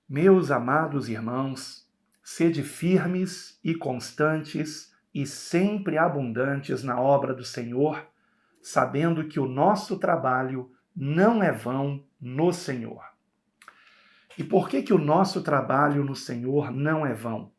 Meus amados irmãos, sede firmes e constantes e sempre abundantes na obra do Senhor, sabendo que o nosso trabalho não é vão no Senhor. E por que o nosso trabalho no Senhor não é vão?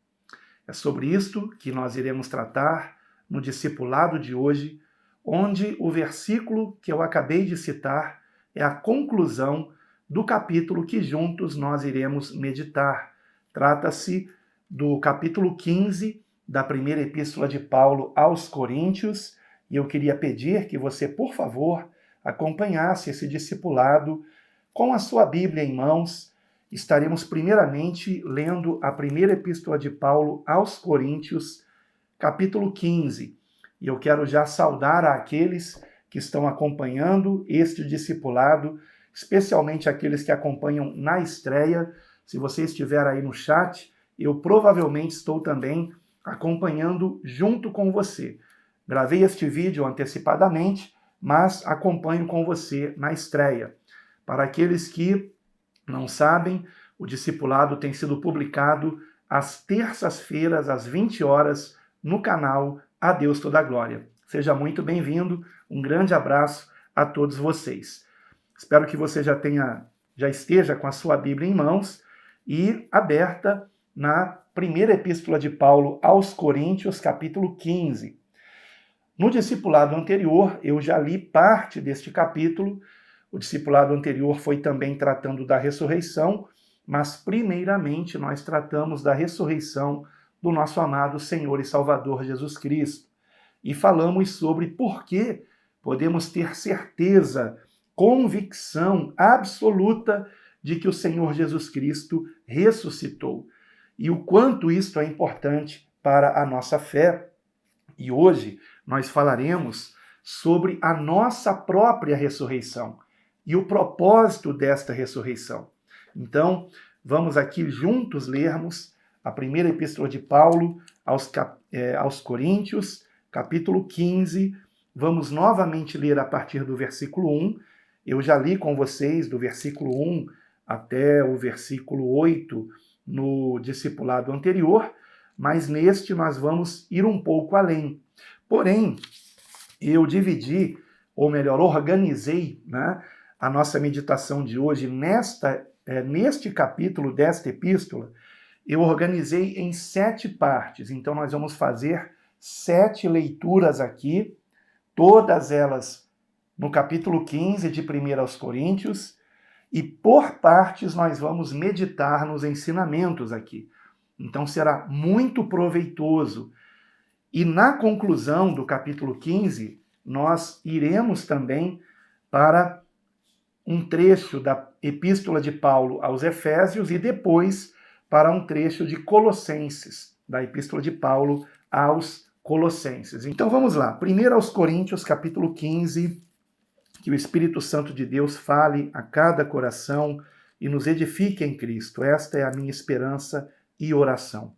É sobre isto que nós iremos tratar no discipulado de hoje, onde o versículo que eu acabei de citar é a conclusão do capítulo que juntos nós iremos meditar. Trata-se do capítulo 15 da primeira epístola de Paulo aos Coríntios, e eu queria pedir que você, por favor, acompanhasse esse discipulado com a sua Bíblia em mãos. Estaremos primeiramente lendo a primeira epístola de Paulo aos Coríntios, capítulo 15. E eu quero já saudar aqueles que estão acompanhando este discipulado, especialmente aqueles que acompanham na estreia. Se você estiver aí no chat, eu provavelmente estou também acompanhando junto com você. Gravei este vídeo antecipadamente, mas acompanho com você na estreia. Para aqueles que não sabem, o discipulado tem sido publicado às terças-feiras, às 20 horas, no canal A Deus Toda a Glória. Seja muito bem-vindo, um grande abraço a todos vocês. Espero que você já esteja com a sua Bíblia em mãos e aberta na primeira epístola de Paulo aos Coríntios, capítulo 15. No discipulado anterior, eu já li parte deste capítulo. O discipulado anterior foi também tratando da ressurreição, mas primeiramente nós tratamos da ressurreição do nosso amado Senhor e Salvador Jesus Cristo. E falamos sobre por que podemos ter certeza, convicção absoluta de que o Senhor Jesus Cristo ressuscitou. E o quanto isto é importante para a nossa fé. E hoje nós falaremos sobre a nossa própria ressurreição e o propósito desta ressurreição. Então, vamos aqui juntos lermos a primeira epístola de Paulo aos Coríntios, capítulo 15. Vamos novamente ler a partir do versículo 1. Eu já li com vocês do versículo 1 até o versículo 8 no discipulado anterior, mas neste nós vamos ir um pouco além. Porém, eu dividi, ou melhor, organizei, a nossa meditação de hoje neste capítulo desta epístola. Eu organizei em 7 partes. Então, nós vamos fazer 7 leituras aqui, todas elas no capítulo 15 de 1 aos Coríntios, e por partes nós vamos meditar nos ensinamentos aqui. Então, será muito proveitoso. E na conclusão do capítulo 15, nós iremos também para um trecho da epístola de Paulo aos Efésios e depois para um trecho de Colossenses, da epístola de Paulo aos Colossenses. Então vamos lá, 1 aos Coríntios, capítulo 15, que o Espírito Santo de Deus fale a cada coração e nos edifique em Cristo. Esta é a minha esperança e oração.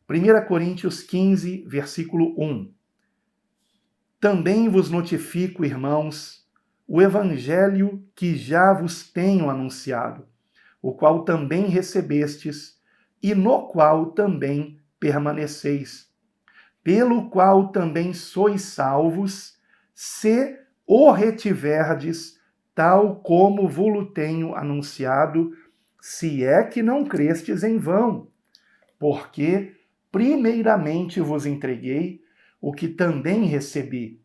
1 Coríntios 15, versículo 1. Também vos notifico, irmãos, o evangelho que já vos tenho anunciado, o qual também recebestes e no qual também permaneceis, pelo qual também sois salvos, se o retiverdes, tal como vos tenho anunciado, se é que não crestes em vão, porque primeiramente vos entreguei o que também recebi,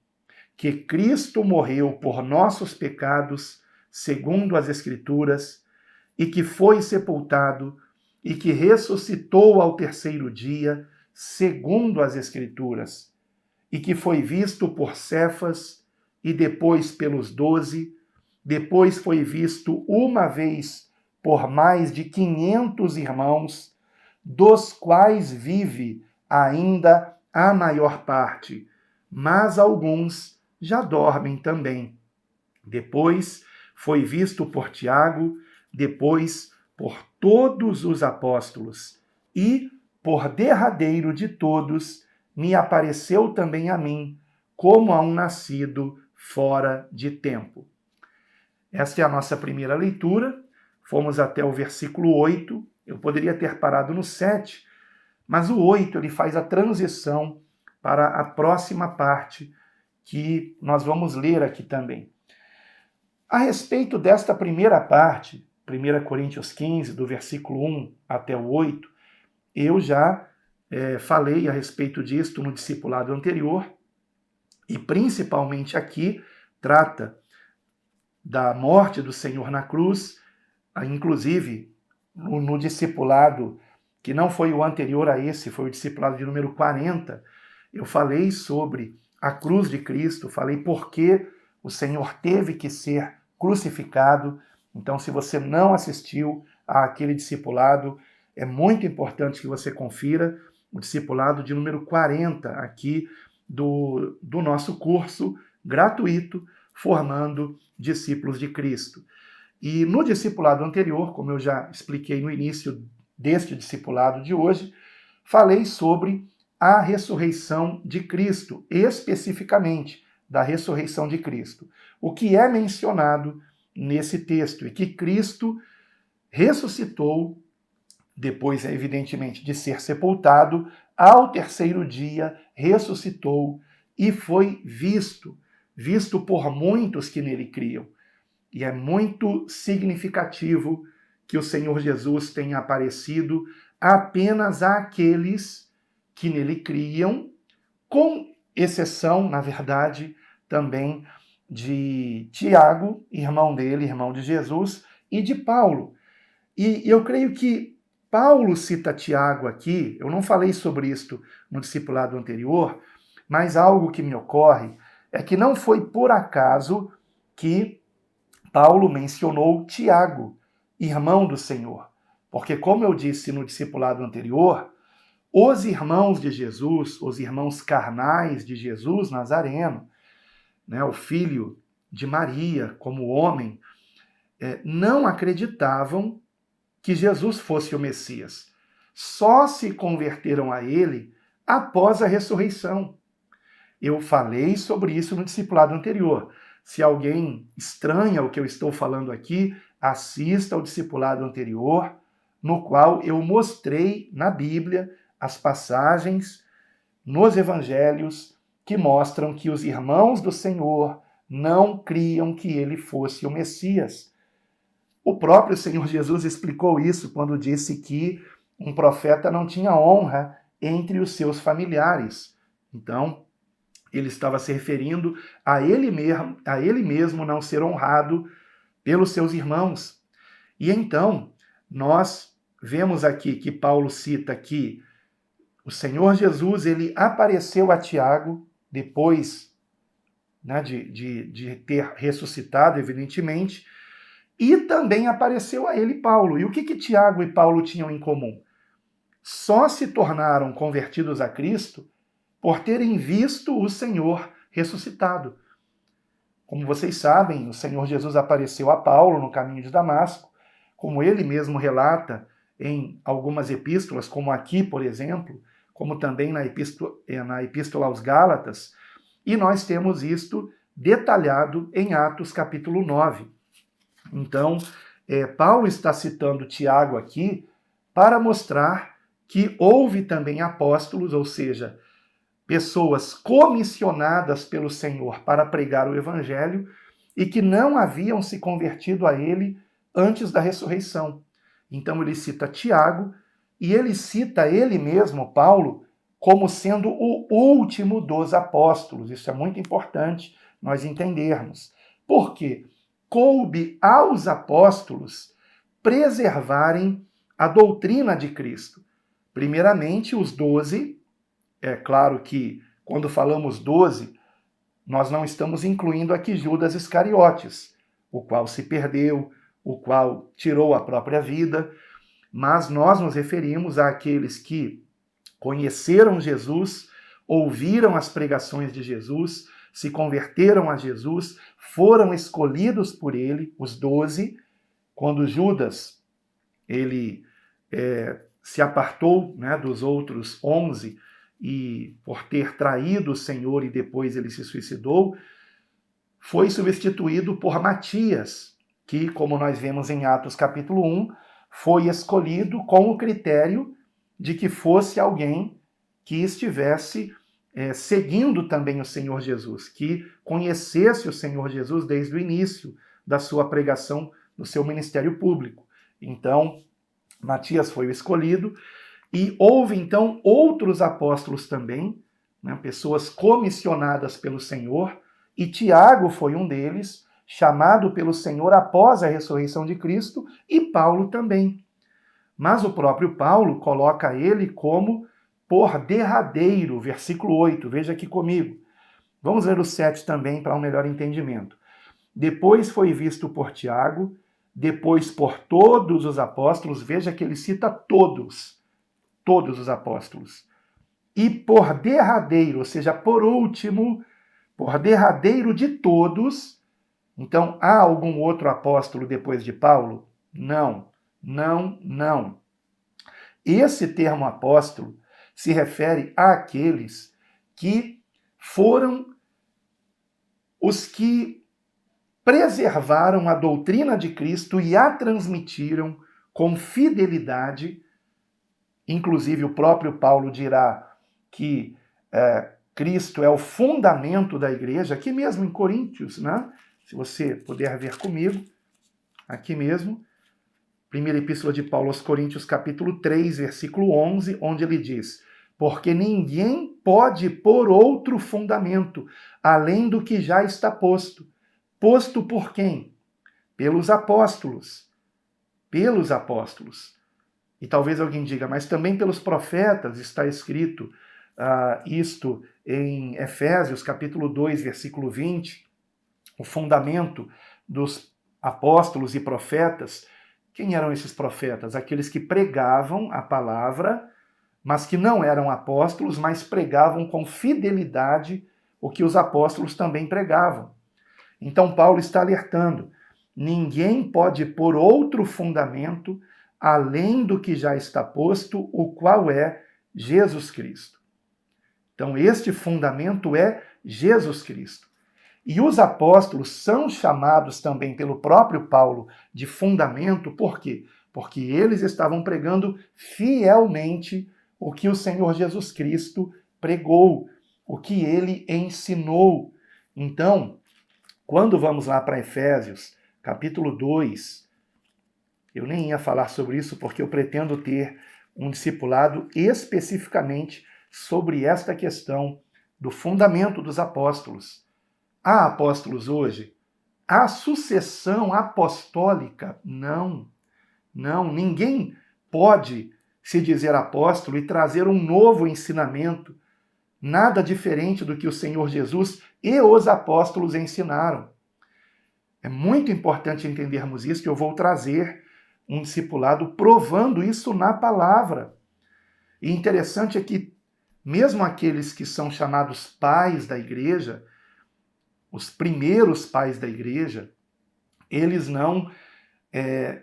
que Cristo morreu por nossos pecados, segundo as Escrituras, e que foi sepultado, e que ressuscitou ao terceiro dia, segundo as Escrituras, e que foi visto por Cefas, e depois pelos 12, depois foi visto uma vez por mais de 500 irmãos, dos quais vive ainda a maior parte, mas alguns já dormem também. Depois foi visto por Tiago, depois por todos os apóstolos, e, por derradeiro de todos, me apareceu também a mim, como a um nascido fora de tempo. Esta é a nossa primeira leitura. fomos até o versículo 8, eu poderia ter parado no 7, mas o 8 ele faz a transição para a próxima parte que nós vamos ler aqui também. A respeito desta primeira parte, 1 Coríntios 15, do versículo 1 até o 8, eu já falei a respeito disto no discipulado anterior, e principalmente aqui trata da morte do Senhor na cruz, inclusive no discipulado que não foi o anterior a esse, foi o discipulado de número 40, eu falei sobre a cruz de Cristo, falei por que o Senhor teve que ser crucificado. Então, se você não assistiu àquele discipulado, é muito importante que você confira o discipulado de número 40 aqui do nosso curso gratuito, Formando Discípulos de Cristo. E no discipulado anterior, como eu já expliquei no início deste discipulado de hoje, falei sobre a ressurreição de Cristo, especificamente da ressurreição de Cristo. O que é mencionado nesse texto é que Cristo ressuscitou, depois, evidentemente, de ser sepultado, ao terceiro dia ressuscitou e foi visto por muitos que nele criam. E é muito significativo que o Senhor Jesus tenha aparecido apenas àqueles que nele criam, com exceção, na verdade, também de Tiago, irmão dele, irmão de Jesus, e de Paulo. E eu creio que Paulo cita Tiago aqui, eu não falei sobre isto no discipulado anterior, mas algo que me ocorre é que não foi por acaso que Paulo mencionou Tiago, irmão do Senhor. Porque, como eu disse no discipulado anterior, os irmãos de Jesus, os irmãos carnais de Jesus Nazareno, né, o filho de Maria como homem, não acreditavam que Jesus fosse o Messias. Só se converteram a ele após a ressurreição. Eu falei sobre isso no discipulado anterior. Se alguém estranha o que eu estou falando aqui, assista ao discipulado anterior, no qual eu mostrei na Bíblia as passagens nos evangelhos que mostram que os irmãos do Senhor não criam que ele fosse o Messias. O próprio Senhor Jesus explicou isso quando disse que um profeta não tinha honra entre os seus familiares. Então, ele estava se referindo a ele mesmo não ser honrado pelos seus irmãos. E então, nós vemos aqui que Paulo cita que o Senhor Jesus, ele apareceu a Tiago, depois, né, de ter ressuscitado, evidentemente, e também apareceu a ele Paulo. E o que Tiago e Paulo tinham em comum? Só se tornaram convertidos a Cristo por terem visto o Senhor ressuscitado. Como vocês sabem, o Senhor Jesus apareceu a Paulo no caminho de Damasco, como ele mesmo relata em algumas epístolas, como aqui, por exemplo, como também na epístola aos Gálatas, e nós temos isto detalhado em Atos capítulo 9. Então, Paulo está citando Tiago aqui para mostrar que houve também apóstolos, ou seja, pessoas comissionadas pelo Senhor para pregar o Evangelho e que não haviam se convertido a ele antes da ressurreição. Então ele cita Tiago e ele cita ele mesmo, Paulo, como sendo o último dos apóstolos. Isso é muito importante nós entendermos. Por quê? Coube aos apóstolos preservarem a doutrina de Cristo. Primeiramente, os 12. É claro que, quando falamos 12, nós não estamos incluindo aqui Judas Iscariotes, o qual se perdeu, o qual tirou a própria vida, mas nós nos referimos àqueles que conheceram Jesus, ouviram as pregações de Jesus, se converteram a Jesus, foram escolhidos por ele, os 12, quando Judas ele se apartou, né, dos outros 11, e por ter traído o Senhor e depois ele se suicidou, foi substituído por Matias. que, como nós vemos em Atos capítulo 1, foi escolhido com o critério de que fosse alguém que estivesse seguindo também o Senhor Jesus, que conhecesse o Senhor Jesus desde o início da sua pregação no seu ministério público. Então, Matias foi o escolhido, e houve então outros apóstolos também, né, pessoas comissionadas pelo Senhor, e Tiago foi um deles, chamado pelo Senhor após a ressurreição de Cristo, e Paulo também. Mas o próprio Paulo coloca ele como por derradeiro, versículo 8, veja aqui comigo. Vamos ler o 7 também para um melhor entendimento. Depois foi visto por Tiago, depois por todos os apóstolos, veja que ele cita todos os apóstolos. E por derradeiro, ou seja, por último, por derradeiro de todos. Então, há algum outro apóstolo depois de Paulo? Não. Esse termo apóstolo se refere àqueles que foram os que preservaram a doutrina de Cristo e a transmitiram com fidelidade. Inclusive, o próprio Paulo dirá que Cristo é o fundamento da igreja, aqui mesmo em Coríntios, né? Se você puder ver comigo, aqui mesmo, primeira epístola de Paulo aos Coríntios, capítulo 3, versículo 11, onde ele diz: porque ninguém pode pôr outro fundamento, além do que já está posto. Posto por quem? Pelos apóstolos. Pelos apóstolos. E talvez alguém diga, mas também pelos profetas está escrito isto em Efésios, capítulo 2, versículo 20, o fundamento dos apóstolos e profetas. Quem eram esses profetas? Aqueles que pregavam a palavra, mas que não eram apóstolos, mas pregavam com fidelidade o que os apóstolos também pregavam. Então Paulo está alertando, ninguém pode pôr outro fundamento além do que já está posto, o qual é Jesus Cristo. Então este fundamento é Jesus Cristo. E os apóstolos são chamados também pelo próprio Paulo de fundamento, por quê? Porque eles estavam pregando fielmente o que o Senhor Jesus Cristo pregou, o que ele ensinou. Então, quando vamos lá para Efésios, capítulo 2, eu nem ia falar sobre isso porque eu pretendo ter um discipulado especificamente sobre esta questão do fundamento dos apóstolos. Há apóstolos hoje? Há sucessão apostólica? Não. Ninguém pode se dizer apóstolo e trazer um novo ensinamento, nada diferente do que o Senhor Jesus e os apóstolos ensinaram. É muito importante entendermos isso, que eu vou trazer um discipulado provando isso na palavra. E interessante é que mesmo aqueles que são chamados pais da igreja, os primeiros pais da igreja, eles não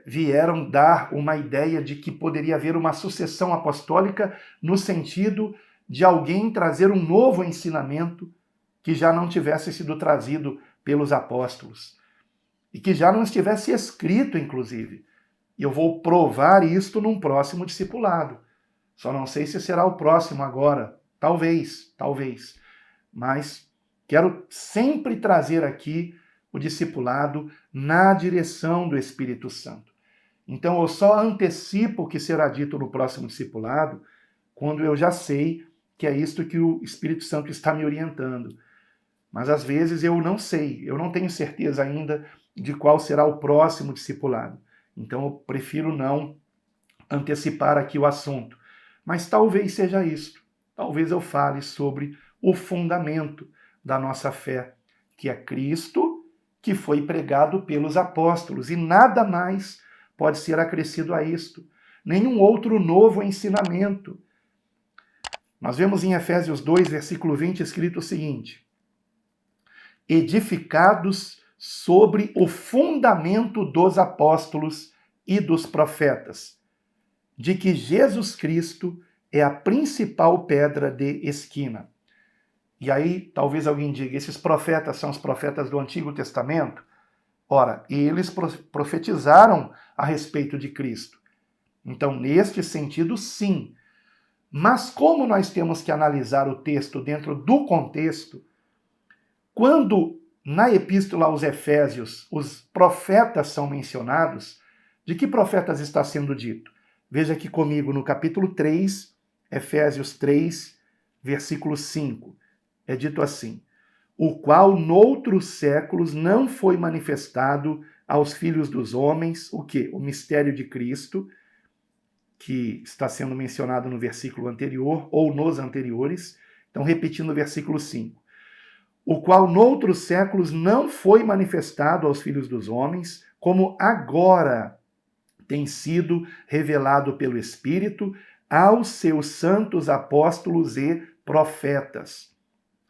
vieram dar uma ideia de que poderia haver uma sucessão apostólica no sentido de alguém trazer um novo ensinamento que já não tivesse sido trazido pelos apóstolos e que já não estivesse escrito, inclusive. E eu vou provar isto num próximo discipulado. Só não sei se será o próximo agora. Talvez. Mas quero sempre trazer aqui o discipulado na direção do Espírito Santo. Então eu só antecipo o que será dito no próximo discipulado quando eu já sei que é isto que o Espírito Santo está me orientando. Mas às vezes eu não sei, eu não tenho certeza ainda de qual será o próximo discipulado. Então eu prefiro não antecipar aqui o assunto. Mas talvez seja isto. Talvez eu fale sobre o fundamento da nossa fé, que é Cristo, que foi pregado pelos apóstolos, e nada mais pode ser acrescido a isto. Nenhum outro novo ensinamento. Nós vemos em Efésios 2, versículo 20, escrito o seguinte: edificados sobre o fundamento dos apóstolos e dos profetas, de que Jesus Cristo é a principal pedra de esquina. E aí, talvez alguém diga, esses profetas são os profetas do Antigo Testamento? Ora, eles profetizaram a respeito de Cristo. Então, neste sentido, sim. Mas como nós temos que analisar o texto dentro do contexto, quando na epístola aos Efésios os profetas são mencionados, de que profetas está sendo dito? Veja aqui comigo no capítulo 3, Efésios 3, versículo 5. É dito assim: o qual noutros séculos não foi manifestado aos filhos dos homens, o quê? O mistério de Cristo, que está sendo mencionado no versículo anterior, ou nos anteriores. Então, repetindo o versículo 5. O qual noutros séculos não foi manifestado aos filhos dos homens, como agora tem sido revelado pelo Espírito aos seus santos apóstolos e profetas.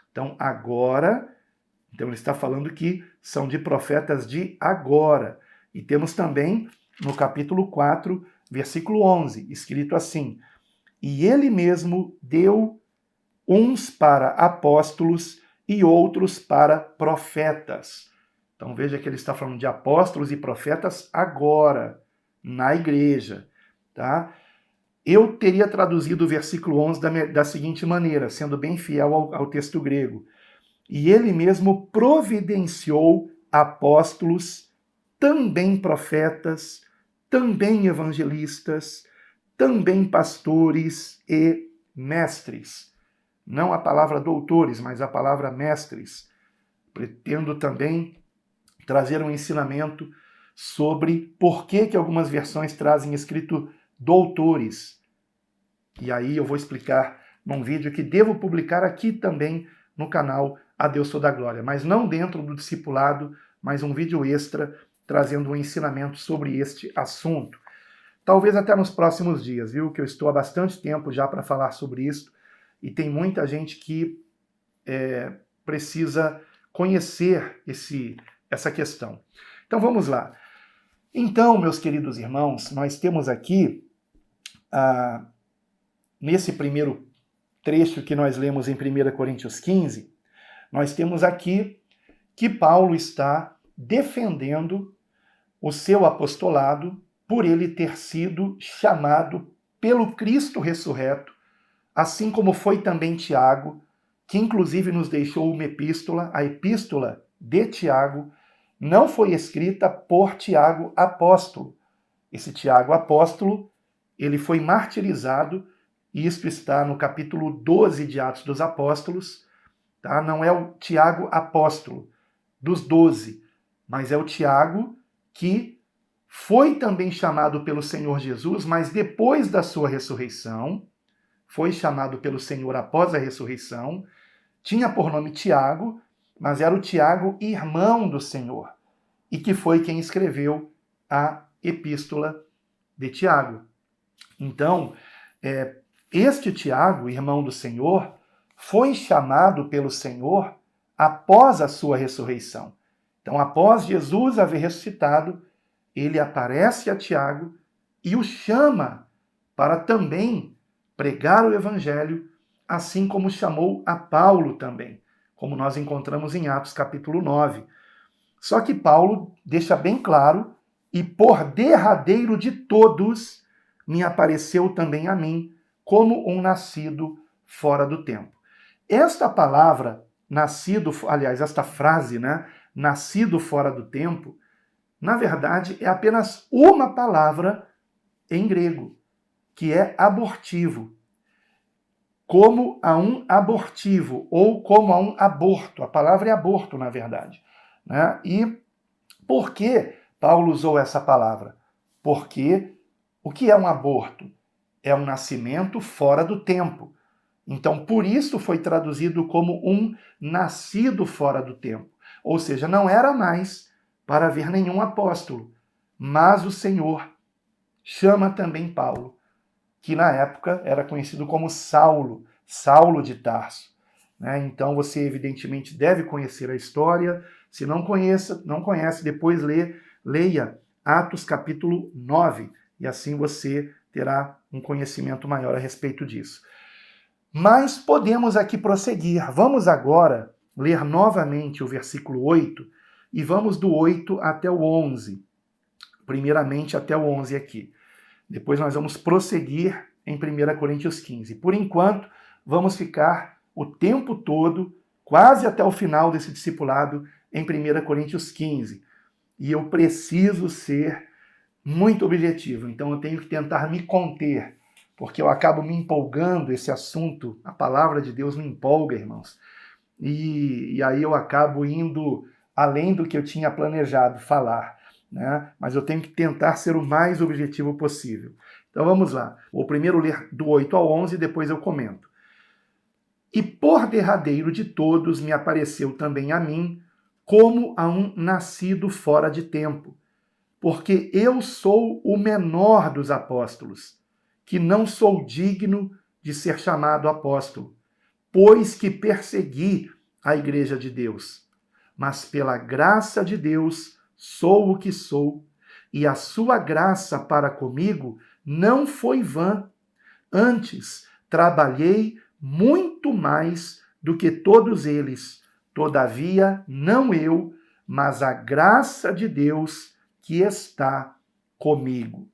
Então, agora, então ele está falando que são de profetas de agora. E temos também no capítulo 4, versículo 11, escrito assim: e ele mesmo deu uns para apóstolos e outros para profetas. Então veja que ele está falando de apóstolos e profetas agora, na igreja. Tá? Eu teria traduzido o versículo 11 da seguinte maneira, sendo bem fiel ao texto grego. E ele mesmo providenciou apóstolos, também profetas, também evangelistas, também pastores e mestres. Não a palavra doutores, mas a palavra mestres. Pretendo também trazer um ensinamento sobre por que algumas versões trazem escrito doutores. E aí eu vou explicar num vídeo que devo publicar aqui também no canal A Deus Toda a Glória, mas não dentro do discipulado, mas um vídeo extra trazendo um ensinamento sobre este assunto. Talvez até nos próximos dias, viu? Que eu estou há bastante tempo já para falar sobre isso e tem muita gente que precisa conhecer essa questão. Então vamos lá. Então, meus queridos irmãos, nós temos aqui, nesse primeiro trecho que nós lemos em 1 Coríntios 15, nós temos aqui que Paulo está defendendo o seu apostolado por ele ter sido chamado pelo Cristo ressurreto, assim como foi também Tiago, que inclusive nos deixou uma epístola, a epístola de Tiago, não foi escrita por Tiago apóstolo. Esse Tiago apóstolo, ele foi martirizado, e isto está no capítulo 12 de Atos dos Apóstolos, tá? Não é o Tiago apóstolo dos 12, mas é o Tiago que foi também chamado pelo Senhor Jesus, mas depois da sua ressurreição, foi chamado pelo Senhor após a ressurreição, tinha por nome Tiago, mas era o Tiago, irmão do Senhor, e que foi quem escreveu a epístola de Tiago. Então, este Tiago, irmão do Senhor, foi chamado pelo Senhor após a sua ressurreição. Então, após Jesus haver ressuscitado, ele aparece a Tiago e o chama para também pregar o evangelho, assim como chamou a Paulo também, como nós encontramos em Atos capítulo 9. Só que Paulo deixa bem claro: e por derradeiro de todos me apareceu também a mim, como um nascido fora do tempo. Esta palavra, esta frase, né, nascido fora do tempo, na verdade é apenas uma palavra em grego, que é abortivo. Como a um abortivo, ou como a um aborto. A palavra é aborto, na verdade. Né? E por que Paulo usou essa palavra? Porque o que é um aborto? É um nascimento fora do tempo. Então, por isso foi traduzido como um nascido fora do tempo. Ou seja, não era mais para haver nenhum apóstolo, mas o Senhor chama também Paulo, que na época era conhecido como Saulo, Saulo de Tarso. Então você evidentemente deve conhecer a história. Se não conhece, depois leia Atos capítulo 9, e assim você terá um conhecimento maior a respeito disso. Mas podemos aqui prosseguir. Vamos agora ler novamente o versículo 8, e vamos do 8 até o 11. Primeiramente até o 11 aqui. Depois nós vamos prosseguir em 1 Coríntios 15. Por enquanto, vamos ficar o tempo todo, quase até o final desse discipulado, em 1 Coríntios 15. E eu preciso ser muito objetivo, então eu tenho que tentar me conter, porque eu acabo me empolgando, esse assunto, a palavra de Deus me empolga, irmãos. E aí eu acabo indo além do que eu tinha planejado falar, né? Mas eu tenho que tentar ser o mais objetivo possível. Então vamos lá. Vou primeiro ler do 8 ao 11 e depois eu comento. E por derradeiro de todos me apareceu também a mim, como a um nascido fora de tempo, porque eu sou o menor dos apóstolos, que não sou digno de ser chamado apóstolo, pois que persegui a igreja de Deus. Mas pela graça de Deus sou o que sou, e a sua graça para comigo não foi vã. Antes, trabalhei muito mais do que todos eles. Todavia, não eu, mas a graça de Deus que está comigo.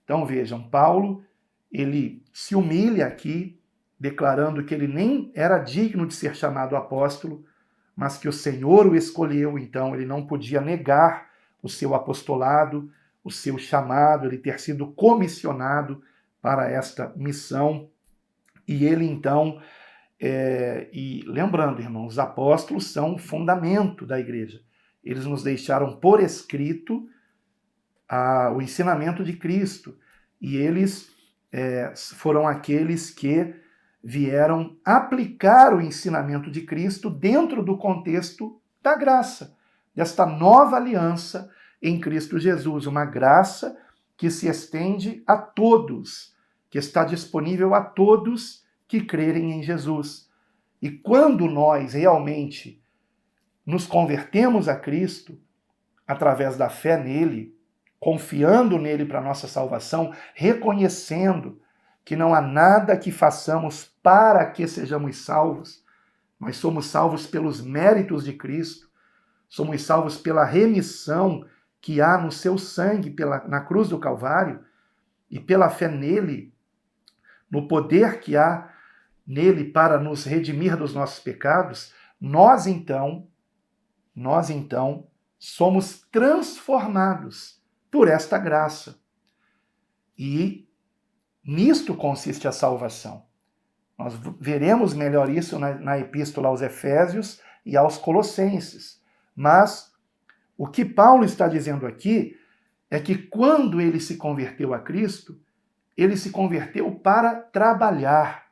Então vejam, Paulo, ele se humilha aqui, declarando que ele nem era digno de ser chamado apóstolo, mas que o Senhor o escolheu, então ele não podia negar o seu apostolado, o seu chamado, ele ter sido comissionado para esta missão. E ele então, e lembrando, irmãos, os apóstolos são o fundamento da igreja. Eles nos deixaram por escrito o ensinamento de Cristo. E eles foram aqueles que vieram aplicar o ensinamento de Cristo dentro do contexto da graça, desta nova aliança em Cristo Jesus, uma graça que se estende a todos, que está disponível a todos que crerem em Jesus. E quando nós realmente nos convertemos a Cristo, através da fé nele, confiando nele para a nossa salvação, reconhecendo que não há nada que façamos para que sejamos salvos, nós somos salvos pelos méritos de Cristo, somos salvos pela remissão que há no seu sangue na cruz do Calvário, e pela fé nele, no poder que há nele para nos redimir dos nossos pecados, nós então somos transformados por esta graça. E nisto consiste a salvação. Nós veremos melhor isso na epístola aos Efésios e aos Colossenses. Mas o que Paulo está dizendo aqui é que quando ele se converteu a Cristo, ele se converteu para trabalhar.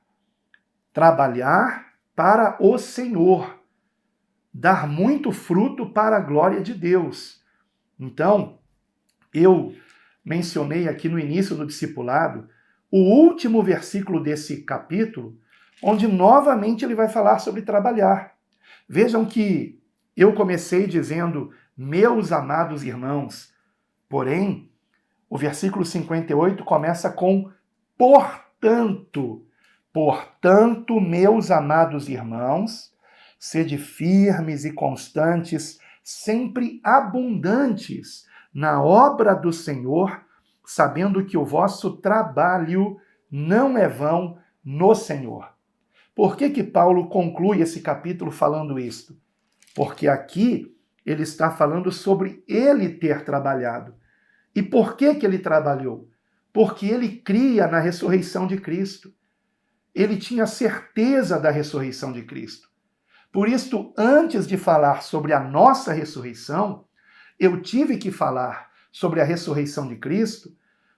Trabalhar para o Senhor. Dar muito fruto para a glória de Deus. Então, eu mencionei aqui no início do discipulado o último versículo desse capítulo, onde novamente ele vai falar sobre trabalhar. Vejam que eu comecei dizendo, meus amados irmãos, porém, o versículo 58 começa com portanto. Portanto, meus amados irmãos, sede firmes e constantes, sempre abundantes na obra do Senhor, sabendo que o vosso trabalho não é vão no Senhor. Por que Paulo conclui esse capítulo falando isto? Porque aqui ele está falando sobre ele ter trabalhado. E por que ele trabalhou? Porque ele cria na ressurreição de Cristo. Ele tinha certeza da ressurreição de Cristo. Por isso, antes de falar sobre a nossa ressurreição, eu tive que falar sobre a ressurreição de Cristo,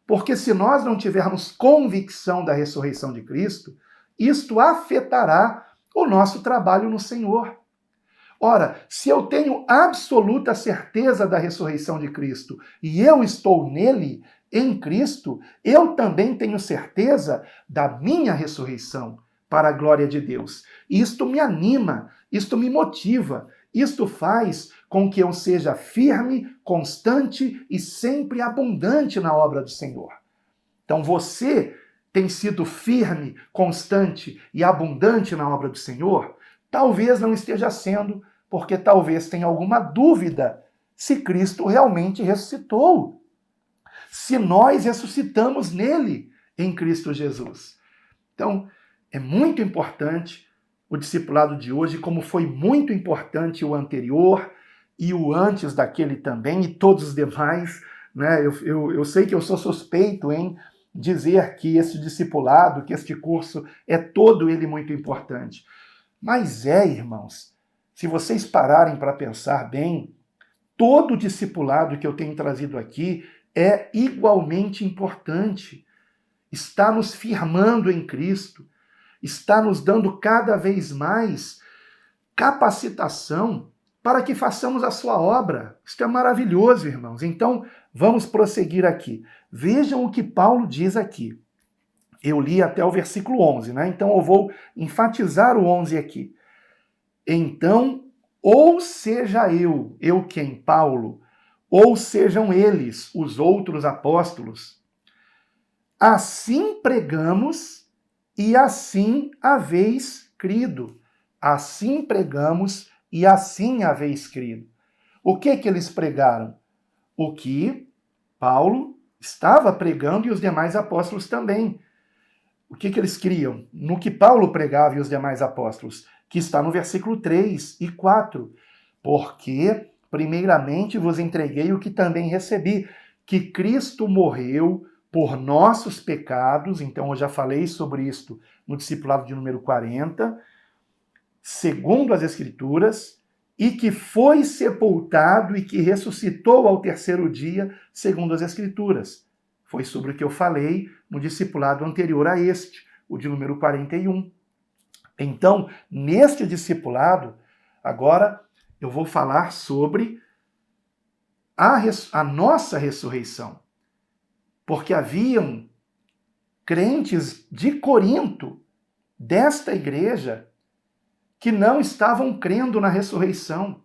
porque se nós não tivermos convicção da ressurreição de Cristo, isto afetará o nosso trabalho no Senhor. Ora, se eu tenho absoluta certeza da ressurreição de Cristo e eu estou nele, em Cristo, eu também tenho certeza da minha ressurreição para a glória de Deus. Isto me anima, isto me motiva, isto faz com que eu seja firme, constante e sempre abundante na obra do Senhor. Então você tem sido firme, constante e abundante na obra do Senhor? Talvez não esteja sendo, porque talvez tenha alguma dúvida se Cristo realmente ressuscitou, se nós ressuscitamos nele, em Cristo Jesus. Então, é muito importante o discipulado de hoje, como foi muito importante o anterior e o antes daquele também, e todos os demais, né? Eu sei que eu sou suspeito em dizer que esse discipulado, que este curso é todo ele muito importante. Mas irmãos, se vocês pararem para pensar bem, todo o discipulado que eu tenho trazido aqui é igualmente importante. Está nos firmando em Cristo, está nos dando cada vez mais capacitação para que façamos a sua obra. Isso é maravilhoso, irmãos. Então, vamos prosseguir aqui. Vejam o que Paulo diz aqui. Eu li até o versículo 11, né? Então eu vou enfatizar o 11 aqui. Então, ou seja eu quem, Paulo, ou sejam eles, os outros apóstolos, assim pregamos e assim haveis crido. Assim pregamos e assim haveis crido. O que eles pregaram? O que Paulo estava pregando e os demais apóstolos também. O que eles criam? No que Paulo pregava e os demais apóstolos, que está no versículo 3 e 4. Porque, primeiramente, vos entreguei o que também recebi, que Cristo morreu por nossos pecados, então eu já falei sobre isto no discipulado de número 40, segundo as Escrituras, e que foi sepultado e que ressuscitou ao terceiro dia, segundo as Escrituras. Foi sobre o que eu falei no discipulado anterior a este, o de número 41. Então, neste discipulado, agora eu vou falar sobre a nossa ressurreição. Porque haviam crentes de Corinto, desta igreja, que não estavam crendo na ressurreição,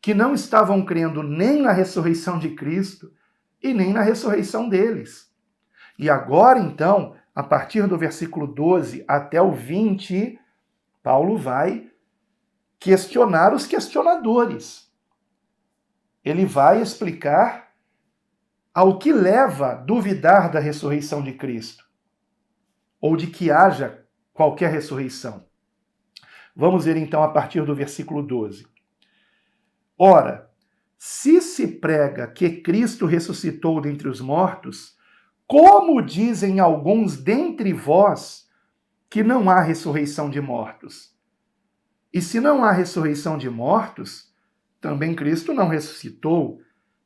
que não estavam crendo nem na ressurreição de Cristo e nem na ressurreição deles. E agora, então, a partir do versículo 12 até o 20, Paulo vai questionar os questionadores. Ele vai explicar ao que leva a duvidar da ressurreição de Cristo, ou de que haja qualquer ressurreição. Vamos ver então a partir do versículo 12. Ora, se se prega que Cristo ressuscitou dentre os mortos, como dizem alguns dentre vós que não há ressurreição de mortos? E se não há ressurreição de mortos, também Cristo não ressuscitou.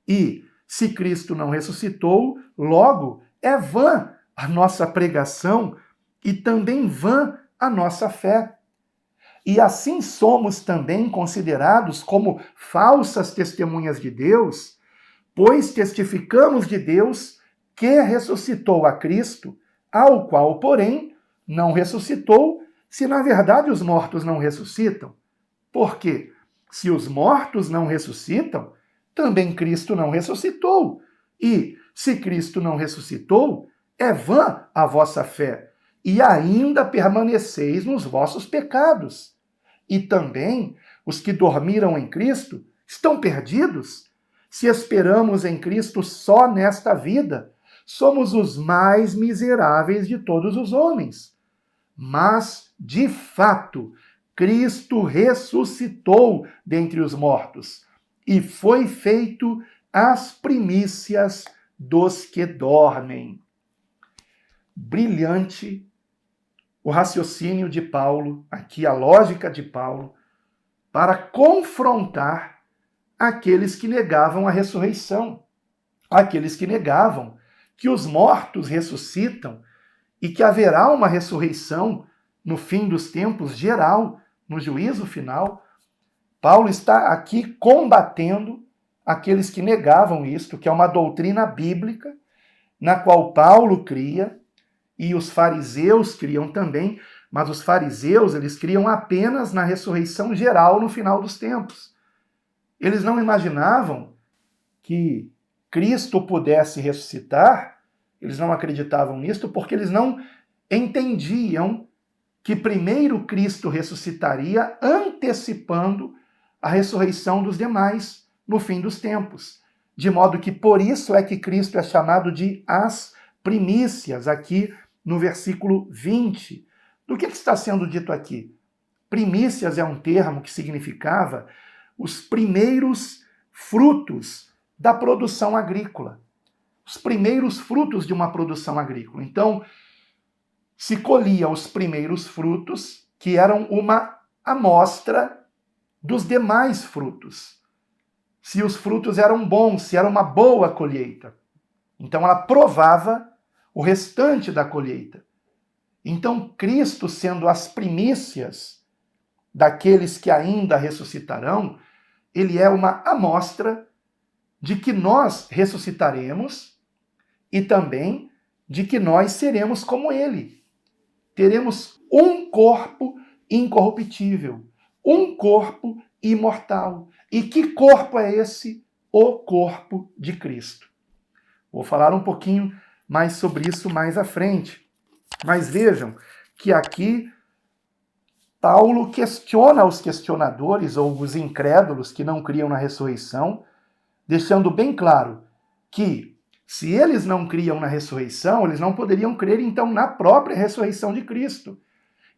E, se Cristo não ressuscitou, logo é vã a nossa pregação e também vã a nossa fé. E assim somos também considerados como falsas testemunhas de Deus, pois testificamos de Deus que ressuscitou a Cristo, ao qual, porém, não ressuscitou, se na verdade os mortos não ressuscitam. Porque, se os mortos não ressuscitam, também Cristo não ressuscitou. E, se Cristo não ressuscitou, é vã a vossa fé, e ainda permaneceis nos vossos pecados. E também os que dormiram em Cristo estão perdidos. Se esperamos em Cristo só nesta vida, somos os mais miseráveis de todos os homens. Mas, de fato, Cristo ressuscitou dentre os mortos e foi feito as primícias dos que dormem. Brilhante o raciocínio de Paulo, aqui a lógica de Paulo, para confrontar aqueles que negavam a ressurreição, aqueles que negavam que os mortos ressuscitam e que haverá uma ressurreição no fim dos tempos geral, no juízo final. Paulo está aqui combatendo aqueles que negavam isto, que é uma doutrina bíblica, na qual Paulo cria, e os fariseus criam também, mas os fariseus, eles criam apenas na ressurreição geral no final dos tempos. Eles não imaginavam que Cristo pudesse ressuscitar, eles não acreditavam nisto, porque eles não entendiam que primeiro Cristo ressuscitaria antecipando a ressurreição dos demais no fim dos tempos. De modo que por isso é que Cristo é chamado de as primícias, aqui no versículo 20. Do que está sendo dito aqui? Primícias é um termo que significava os primeiros frutos da produção agrícola. Os primeiros frutos de uma produção agrícola. Então, se colhia os primeiros frutos, que eram uma amostra dos demais frutos. Se os frutos eram bons, se era uma boa colheita. Então ela provava o restante da colheita. Então Cristo, sendo as primícias daqueles que ainda ressuscitarão, ele é uma amostra de que nós ressuscitaremos e também de que nós seremos como ele. Teremos um corpo incorruptível, um corpo imortal. E que corpo é esse? O corpo de Cristo. Vou falar um pouquinho mais sobre isso mais à frente. Mas vejam que aqui Paulo questiona os questionadores ou os incrédulos que não criam na ressurreição, deixando bem claro que se eles não criam na ressurreição, eles não poderiam crer então na própria ressurreição de Cristo.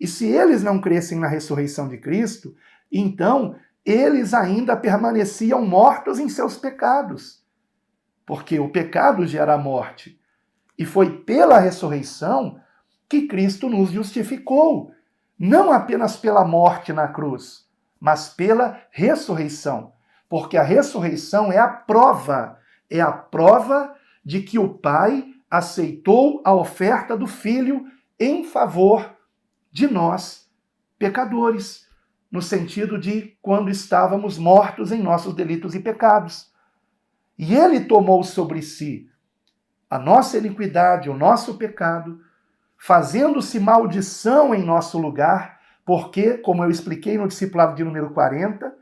E se eles não crescem na ressurreição de Cristo, então eles ainda permaneciam mortos em seus pecados. Porque o pecado gera a morte. E foi pela ressurreição que Cristo nos justificou. Não apenas pela morte na cruz, mas pela ressurreição. Porque a ressurreição é a prova de que o Pai aceitou a oferta do Filho em favor de nós, pecadores, no sentido de quando estávamos mortos em nossos delitos e pecados. E ele tomou sobre si a nossa iniquidade, o nosso pecado, fazendo-se maldição em nosso lugar, porque, como eu expliquei no discipulado de número 40,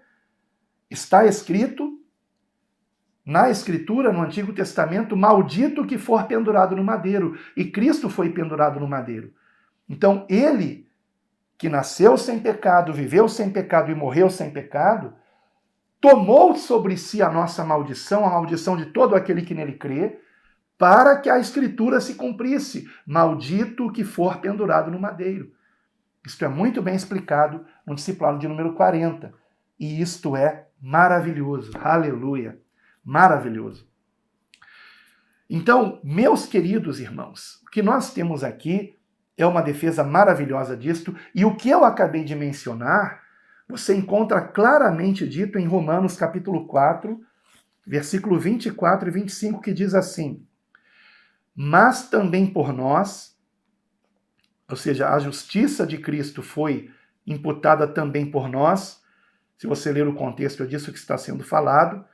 está escrito na Escritura, no Antigo Testamento, maldito que for pendurado no madeiro. E Cristo foi pendurado no madeiro. Então, ele, que nasceu sem pecado, viveu sem pecado e morreu sem pecado, tomou sobre si a nossa maldição, a maldição de todo aquele que nele crê, para que a Escritura se cumprisse. Maldito o que for pendurado no madeiro. Isto é muito bem explicado no discipulado de número 40. E isto é maravilhoso. Aleluia. Maravilhoso. Então, meus queridos irmãos, o que nós temos aqui é uma defesa maravilhosa disto, e o que eu acabei de mencionar, você encontra claramente dito em Romanos capítulo 4, versículo 24 e 25, que diz assim: mas também por nós, ou seja, a justiça de Cristo foi imputada também por nós. Se você ler o contexto, é disso que está sendo falado.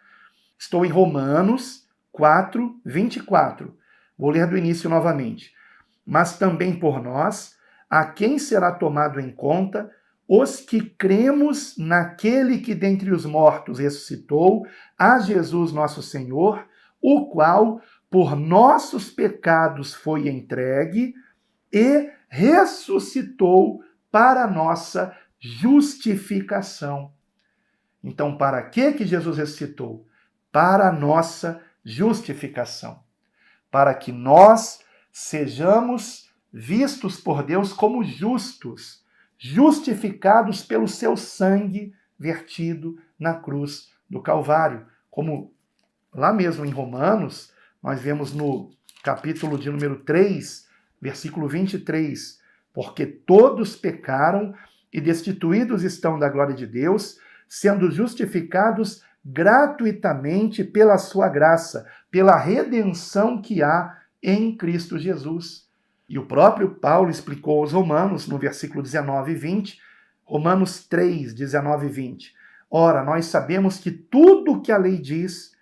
Estou em Romanos 4, 24. Vou ler do início novamente. Mas também por nós, a quem será tomado em conta os que cremos naquele que dentre os mortos ressuscitou, a Jesus nosso Senhor, o qual por nossos pecados foi entregue e ressuscitou para nossa justificação. Então, para que Jesus ressuscitou? Para a nossa justificação. Para que nós sejamos vistos por Deus como justos, justificados pelo seu sangue vertido na cruz do Calvário. Como lá mesmo em Romanos, nós vemos no capítulo de número 3, versículo 23, porque todos pecaram e destituídos estão da glória de Deus, sendo justificados gratuitamente pela sua graça, pela redenção que há em Cristo Jesus. E o próprio Paulo explicou aos Romanos, no versículo 19 e 20, Romanos 3, 19 e 20. Ora, nós sabemos que tudo o que a lei diz,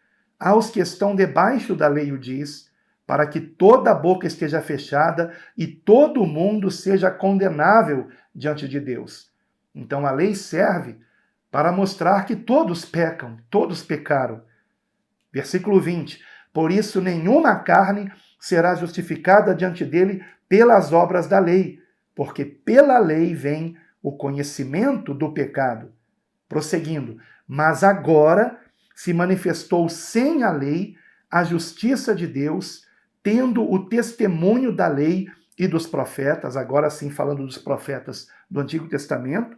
aos que estão debaixo da lei o diz, para que toda a boca esteja fechada e todo o mundo seja condenável diante de Deus. Então a lei serve para mostrar que todos pecam, todos pecaram. Versículo 20. Por isso nenhuma carne será justificada diante dele pelas obras da lei, porque pela lei vem o conhecimento do pecado. Prosseguindo, mas agora se manifestou sem a lei a justiça de Deus, tendo o testemunho da lei e dos profetas, agora sim falando dos profetas do Antigo Testamento,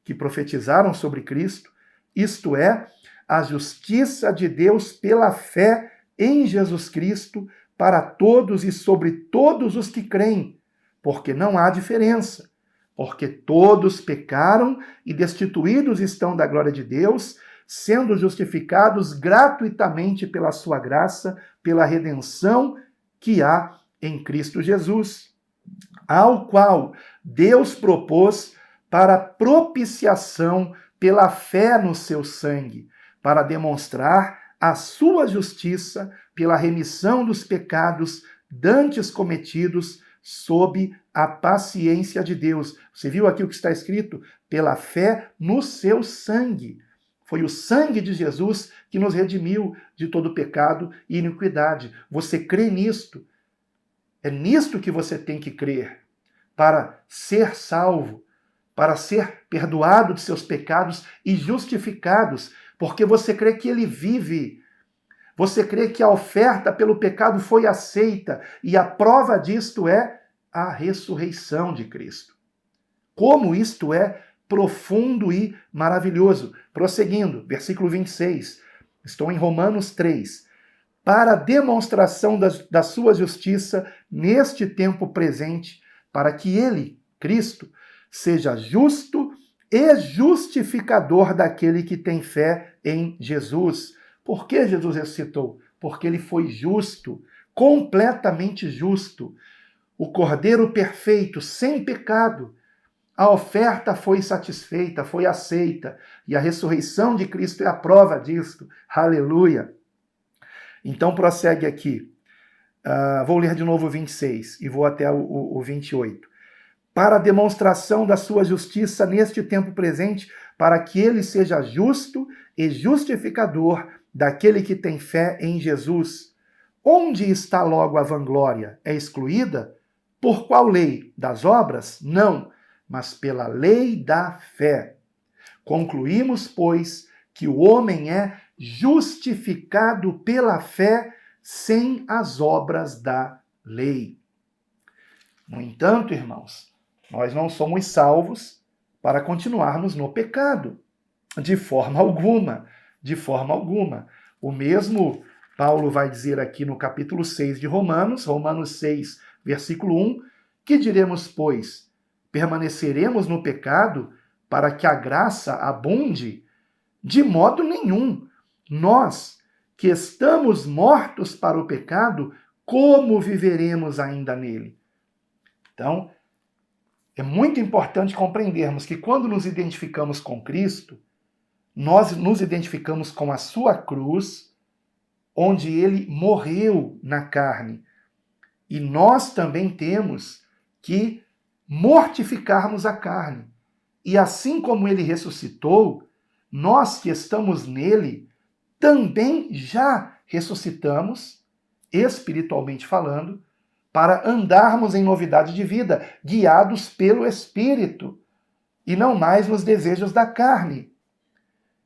que profetizaram sobre Cristo, isto é, a justiça de Deus pela fé em Jesus Cristo para todos e sobre todos os que creem, porque não há diferença, porque todos pecaram e destituídos estão da glória de Deus, sendo justificados gratuitamente pela sua graça, pela redenção que há em Cristo Jesus, ao qual Deus propôs para propiciação pela fé no seu sangue, para demonstrar a sua justiça pela remissão dos pecados dantes cometidos sob a paciência de Deus. Você viu aqui o que está escrito? Pela fé no seu sangue. Foi o sangue de Jesus que nos redimiu de todo pecado e iniquidade. Você crê nisto? É nisto que você tem que crer para ser salvo, para ser perdoado de seus pecados e justificados, porque você crê que ele vive. Você crê que a oferta pelo pecado foi aceita e a prova disto é a ressurreição de Cristo. Como isto é profundo e maravilhoso. Prosseguindo, versículo 26. Estou em Romanos 3. Para a demonstração da sua justiça neste tempo presente, para que ele, Cristo, seja justo e justificador daquele que tem fé em Jesus. Por que Jesus ressuscitou? Porque ele foi justo, completamente justo. O Cordeiro perfeito, sem pecado. A oferta foi satisfeita, foi aceita. E a ressurreição de Cristo é a prova disto. Aleluia! Então prossegue aqui. Vou ler de novo o 26 e vou até o 28. Para a demonstração da sua justiça neste tempo presente, para que ele seja justo e justificador daquele que tem fé em Jesus. Onde está logo a vanglória? É excluída? Por qual lei? Das obras? Não, mas pela lei da fé. Concluímos, pois, que o homem é justificado pela fé sem as obras da lei. No entanto, irmãos, nós não somos salvos para continuarmos no pecado, de forma alguma, de forma alguma. O mesmo Paulo vai dizer aqui no capítulo 6 de Romanos, Romanos 6, versículo 1, que diremos, pois, permaneceremos no pecado para que a graça abunde? De modo nenhum. Nós, que estamos mortos para o pecado, como viveremos ainda nele? Então, é muito importante compreendermos que quando nos identificamos com Cristo, nós nos identificamos com a sua cruz, onde ele morreu na carne. E nós também temos que mortificarmos a carne. E assim como ele ressuscitou, nós que estamos nele também já ressuscitamos, espiritualmente falando, para andarmos em novidade de vida, guiados pelo Espírito, e não mais nos desejos da carne.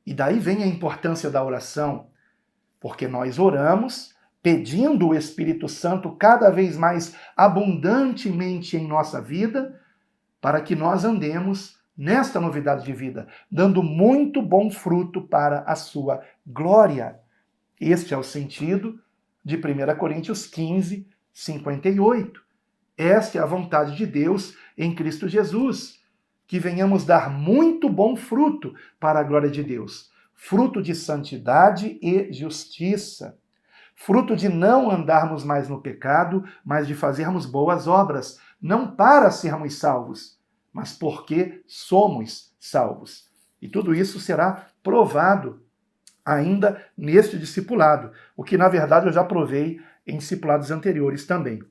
E daí vem a importância da oração, porque nós oramos pedindo o Espírito Santo cada vez mais abundantemente em nossa vida, para que nós andemos nesta novidade de vida, dando muito bom fruto para a sua glória. Este é o sentido de 1 Coríntios 15, 58. Esta é a vontade de Deus em Cristo Jesus, que venhamos dar muito bom fruto para a glória de Deus, fruto de santidade e justiça, fruto de não andarmos mais no pecado, mas de fazermos boas obras, não para sermos salvos, mas porque somos salvos. E tudo isso será provado ainda neste discipulado, o que na verdade eu já provei em discipulados anteriores também.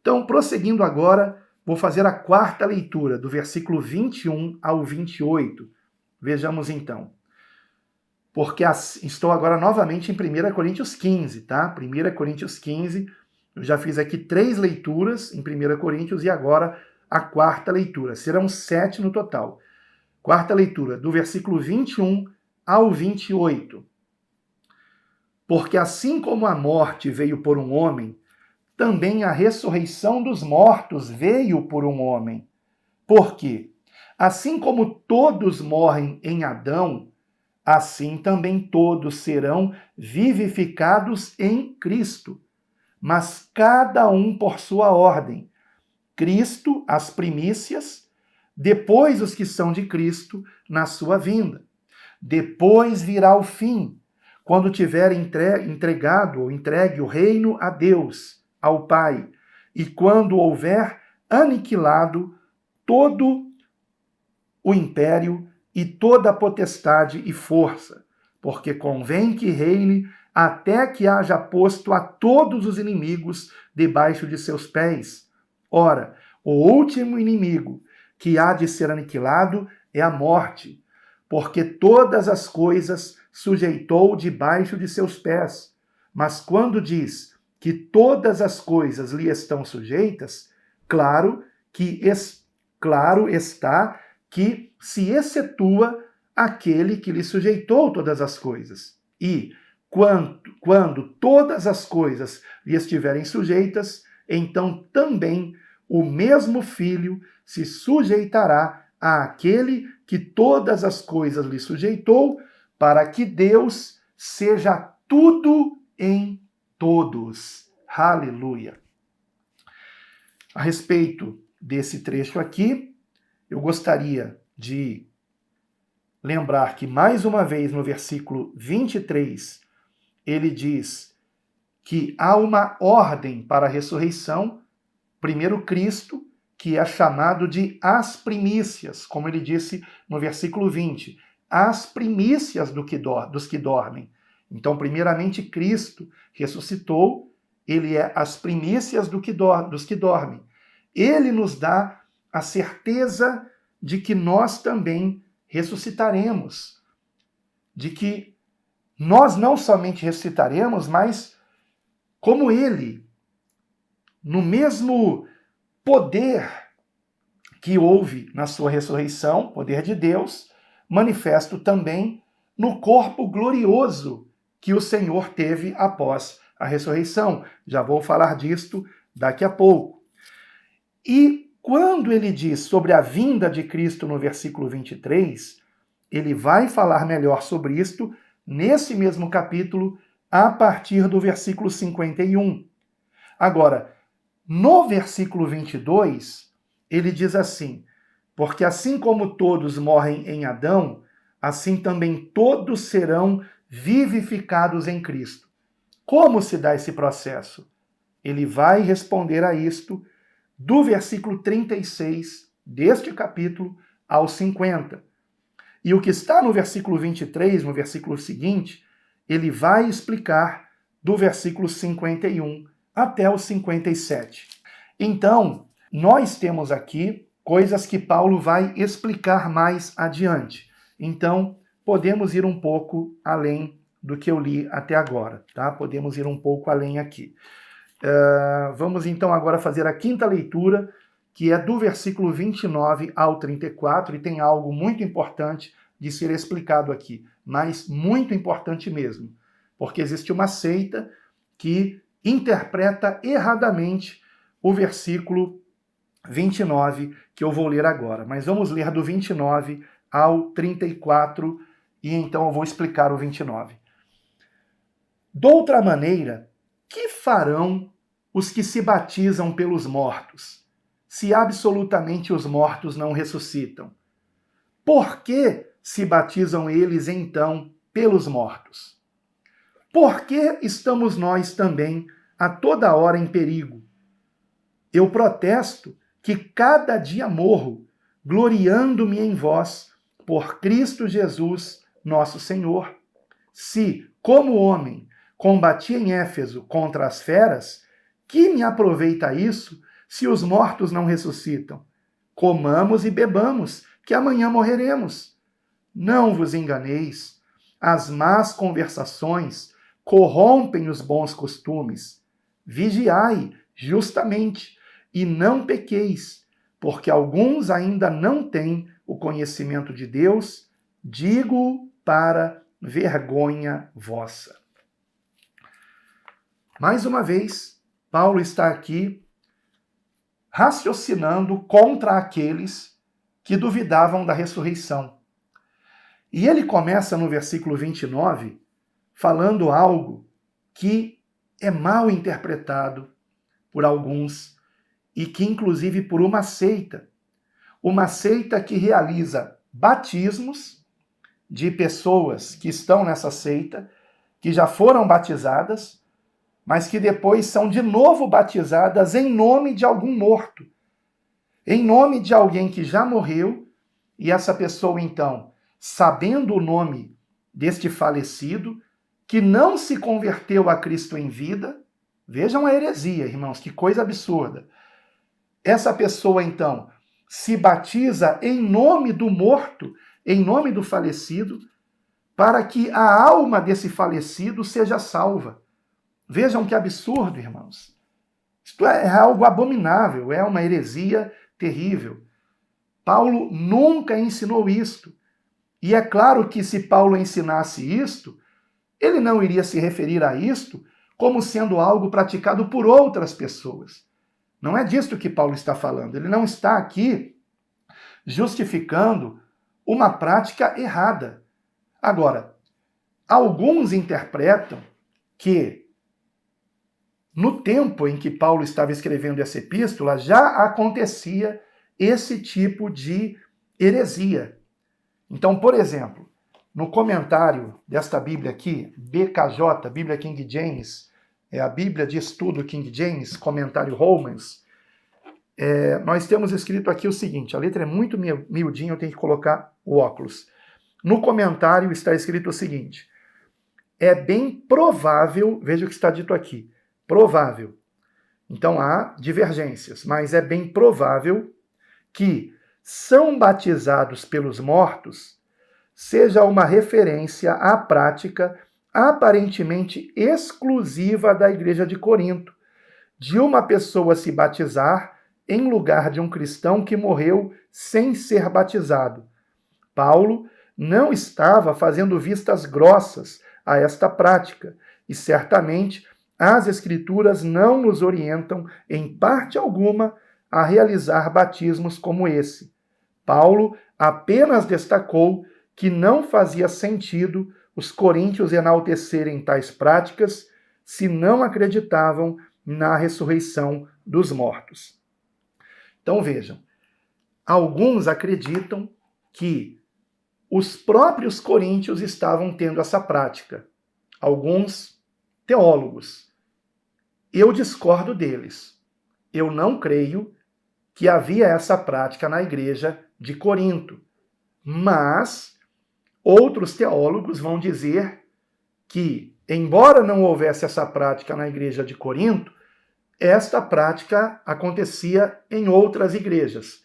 Então, prosseguindo agora, vou fazer a quarta leitura, do versículo 21 ao 28. Vejamos então. Porque estou agora novamente em 1 Coríntios 15, tá? 1 Coríntios 15, eu já fiz aqui 3 leituras em 1 Coríntios e agora a quarta leitura. Serão 7 no total. Quarta leitura, do versículo 21 ao 28. Porque assim como a morte veio por um homem, também a ressurreição dos mortos veio por um homem. Porque, assim como todos morrem em Adão, assim também todos serão vivificados em Cristo, mas cada um por sua ordem. Cristo, as primícias, depois os que são de Cristo na sua vinda. Depois virá o fim, quando tiver entregado ou entregue o reino a Deus, ao Pai, e quando houver aniquilado todo o império e toda a potestade e força, porque convém que reine até que haja posto a todos os inimigos debaixo de seus pés. Ora, o último inimigo que há de ser aniquilado é a morte, porque todas as coisas sujeitou debaixo de seus pés. Mas quando diz que todas as coisas lhe estão sujeitas, claro está que se excetua aquele que lhe sujeitou todas as coisas. E, quando todas as coisas lhe estiverem sujeitas, então também o mesmo Filho se sujeitará àquele que todas as coisas lhe sujeitou, para que Deus seja tudo em todos. Aleluia! A respeito desse trecho aqui, eu gostaria de lembrar que, mais uma vez, no versículo 23, ele diz que há uma ordem para a ressurreição. Primeiro, Cristo, que é chamado de as primícias, como ele disse no versículo 20, as primícias dos que dormem. Então, primeiramente, Cristo ressuscitou, ele é as primícias dos que dormem. Ele nos dá a certeza de que nós também ressuscitaremos, de que nós não somente ressuscitaremos, mas como ele, no mesmo poder que houve na sua ressurreição, poder de Deus, manifesto também no corpo glorioso que o Senhor teve após a ressurreição. Já vou falar disto daqui a pouco. E quando ele diz sobre a vinda de Cristo no versículo 23, ele vai falar melhor sobre isto nesse mesmo capítulo, a partir do versículo 51. Agora, no versículo 22, ele diz assim: porque assim como todos morrem em Adão, assim também todos serão vivificados em Cristo. Como se dá esse processo? Ele vai responder a isto do versículo 36 deste capítulo ao 50. E o que está no versículo 23, no versículo seguinte, ele vai explicar do versículo 51 até o 57. Então, nós temos aqui coisas que Paulo vai explicar mais adiante. Então, podemos ir um pouco além do que eu li até agora, tá? Podemos ir um pouco além aqui. Vamos então agora fazer a quinta leitura, que é do versículo 29 ao 34, e tem algo muito importante de ser explicado aqui, mas muito importante mesmo, porque existe uma seita que interpreta erradamente o versículo 29, que eu vou ler agora. Mas vamos ler do 29 ao 34, e então eu vou explicar o 29. Doutra maneira, que farão os que se batizam pelos mortos, se absolutamente os mortos não ressuscitam? Por que se batizam eles, então, pelos mortos? Por que estamos nós também a toda hora em perigo? Eu protesto que cada dia morro, gloriando-me em vós, por Cristo Jesus, nosso Senhor. Se, como homem, combati em Éfeso contra as feras, que me aproveita isso se os mortos não ressuscitam? Comamos e bebamos, que amanhã morreremos. Não vos enganeis. As más conversações corrompem os bons costumes. Vigiai justamente, e não pequeis, porque alguns ainda não têm o conhecimento de Deus, digo para vergonha vossa. Mais uma vez, Paulo está aqui raciocinando contra aqueles que duvidavam da ressurreição. E ele começa no versículo 29 falando algo que é mal interpretado por alguns e que inclusive por uma seita que realiza batismos de pessoas que estão nessa seita, que já foram batizadas, mas que depois são de novo batizadas em nome de algum morto, em nome de alguém que já morreu, e essa pessoa então, sabendo o nome deste falecido, que não se converteu a Cristo em vida, vejam a heresia, irmãos, que coisa absurda. Essa pessoa então se batiza em nome do morto, em nome do falecido, para que a alma desse falecido seja salva. Vejam que absurdo, irmãos. Isto é algo abominável, é uma heresia terrível. Paulo nunca ensinou isto. E é claro que se Paulo ensinasse isto, ele não iria se referir a isto como sendo algo praticado por outras pessoas. Não é disto que Paulo está falando. Ele não está aqui justificando uma prática errada. Agora, alguns interpretam que no tempo em que Paulo estava escrevendo essa epístola, já acontecia esse tipo de heresia. Então, por exemplo, no comentário desta Bíblia aqui, BKJ, Bíblia King James, é a Bíblia de Estudo King James, comentário Romans, nós temos escrito aqui o seguinte, a letra é muito miudinha, eu tenho que colocar o óculos. No comentário está escrito o seguinte, é bem provável, veja o que está dito aqui, provável. Então há divergências, mas é bem provável que são batizados pelos mortos seja uma referência à prática aparentemente exclusiva da Igreja de Corinto, de uma pessoa se batizar em lugar de um cristão que morreu sem ser batizado. Paulo não estava fazendo vistas grossas a esta prática, e certamente as Escrituras não nos orientam, em parte alguma, a realizar batismos como esse. Paulo apenas destacou que não fazia sentido os coríntios enaltecerem tais práticas se não acreditavam na ressurreição dos mortos. Então vejam, alguns acreditam que os próprios coríntios estavam tendo essa prática. Alguns teólogos. Eu discordo deles. Eu não creio que havia essa prática na igreja de Corinto. Mas outros teólogos vão dizer que, embora não houvesse essa prática na igreja de Corinto, esta prática acontecia em outras igrejas,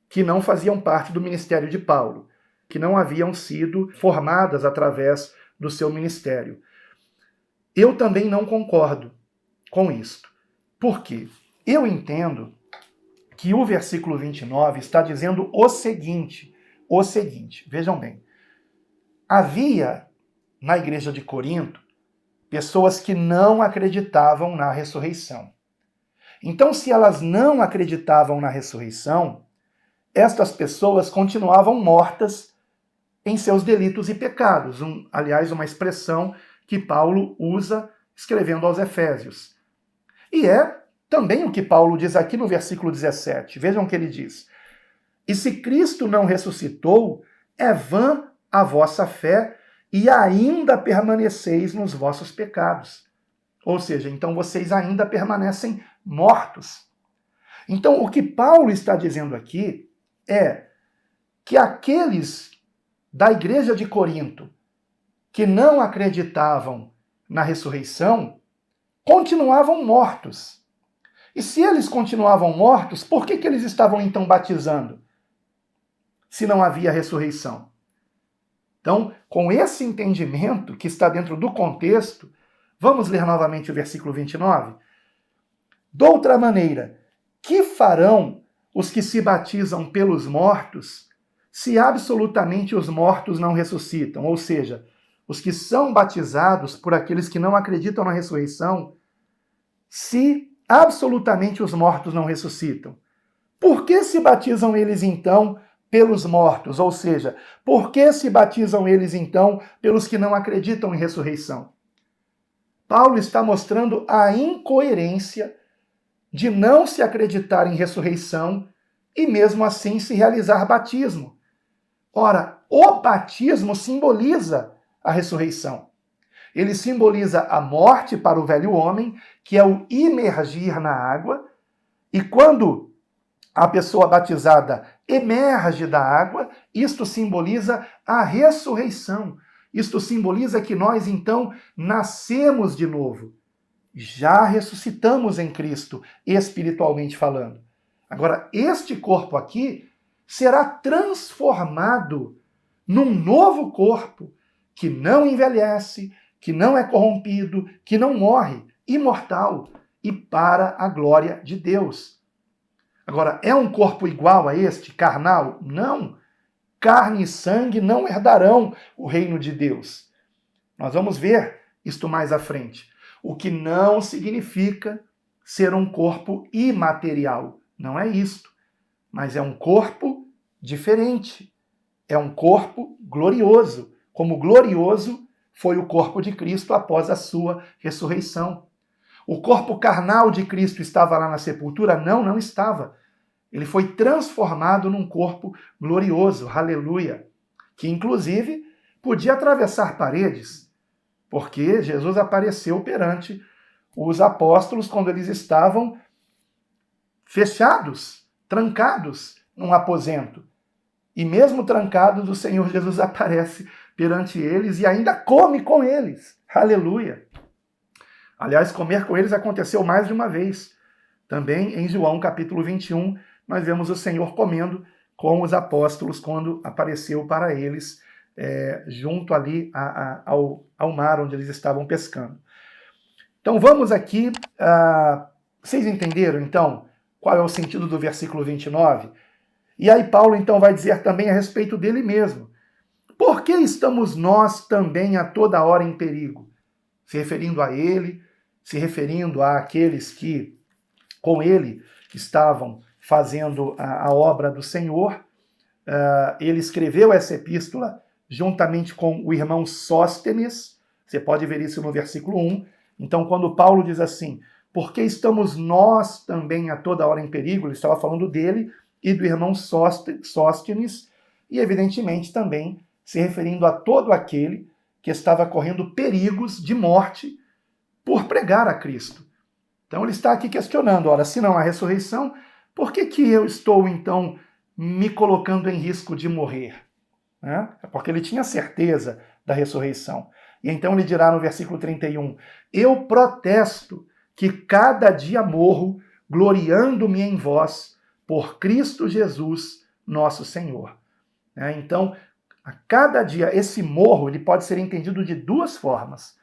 que não faziam parte do ministério de Paulo, que não haviam sido formadas através do seu ministério. Eu também não concordo com isto. Por quê? Eu entendo que o versículo 29 está dizendo o seguinte, vejam bem, havia na igreja de Corinto pessoas que não acreditavam na ressurreição. Então, se elas não acreditavam na ressurreição, estas pessoas continuavam mortas em seus delitos e pecados. Aliás, uma expressão que Paulo usa escrevendo aos Efésios. E é também o que Paulo diz aqui no versículo 17. Vejam o que ele diz. E se Cristo não ressuscitou, é vã a vossa fé e ainda permaneceis nos vossos pecados. Ou seja, então vocês ainda permanecem mortos. Então, o que Paulo está dizendo aqui é que aqueles da igreja de Corinto que não acreditavam na ressurreição continuavam mortos. E se eles continuavam mortos, por que eles estavam então batizando? Se não havia ressurreição. Então, com esse entendimento que está dentro do contexto, vamos ler novamente o versículo 29? Doutra maneira, que farão os que se batizam pelos mortos, se absolutamente os mortos não ressuscitam, ou seja, os que são batizados por aqueles que não acreditam na ressurreição, se absolutamente os mortos não ressuscitam, por que se batizam eles então pelos mortos? Ou seja, por que se batizam eles então pelos que não acreditam em ressurreição? Paulo está mostrando a incoerência de não se acreditar em ressurreição e mesmo assim se realizar batismo. Ora, o batismo simboliza a ressurreição. Ele simboliza a morte para o velho homem, que é o imergir na água, e quando a pessoa batizada emerge da água, isto simboliza a ressurreição. Isto simboliza que nós, então, nascemos de novo. Já ressuscitamos em Cristo, espiritualmente falando. Agora, este corpo aqui será transformado num novo corpo que não envelhece, que não é corrompido, que não morre, imortal e para a glória de Deus. Agora, é um corpo igual a este, carnal? Não. Carne e sangue não herdarão o reino de Deus. Nós vamos ver isto mais à frente. O que não significa ser um corpo imaterial. Não é isto. Mas é um corpo diferente. É um corpo glorioso. Como glorioso foi o corpo de Cristo após a sua ressurreição. O corpo carnal de Cristo estava lá na sepultura? Não, não estava. Ele foi transformado num corpo glorioso, aleluia, que inclusive podia atravessar paredes, porque Jesus apareceu perante os apóstolos quando eles estavam fechados, trancados num aposento. E mesmo trancados, o Senhor Jesus aparece perante eles e ainda come com eles, aleluia. Aliás, comer com eles aconteceu mais de uma vez. Também em João capítulo 21, nós vemos o Senhor comendo com os apóstolos quando apareceu para eles junto ali ao mar onde eles estavam pescando. Então vamos aqui, vocês entenderam então qual é o sentido do versículo 29? E aí Paulo então vai dizer também a respeito dele mesmo. Por que estamos nós também a toda hora em perigo? Se referindo a ele, se referindo àqueles que com ele estavam fazendo a obra do Senhor. Ele escreveu essa epístola juntamente com o irmão Sóstenes. Você pode ver isso no versículo 1. Então, quando Paulo diz assim, por que estamos nós também a toda hora em perigo? Ele estava falando dele e do irmão Sóstenes, e evidentemente também se referindo a todo aquele que estava correndo perigos de morte por pregar a Cristo. Então ele está aqui questionando, ora, se não há ressurreição, por que eu estou então me colocando em risco de morrer? É porque ele tinha certeza da ressurreição. E então ele dirá no versículo 31, eu protesto que cada dia morro, gloriando-me em vós, por Cristo Jesus, nosso Senhor. Então, a cada dia, esse morro ele pode ser entendido de duas formas.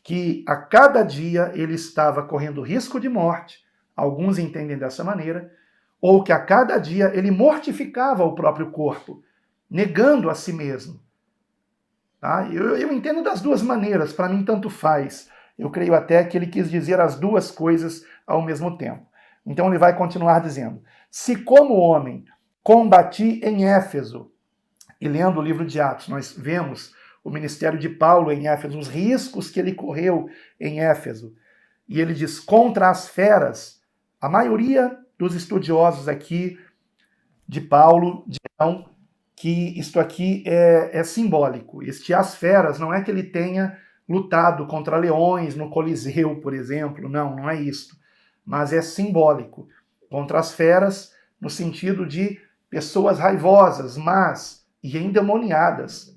Que a cada dia ele estava correndo risco de morte, alguns entendem dessa maneira, ou que a cada dia ele mortificava o próprio corpo, negando a si mesmo. Tá? Eu entendo das duas maneiras, para mim tanto faz. Eu creio até que ele quis dizer as duas coisas ao mesmo tempo. Então ele vai continuar dizendo, se como homem combati em Éfeso, e lendo o livro de Atos, nós vemos o ministério de Paulo em Éfeso, os riscos que ele correu em Éfeso. E ele diz, contra as feras, a maioria dos estudiosos aqui de Paulo dirão que isto aqui é simbólico. Este as feras não é que ele tenha lutado contra leões no Coliseu, por exemplo, não é isto. Mas é simbólico. Contra as feras no sentido de pessoas raivosas, más e endemoniadas,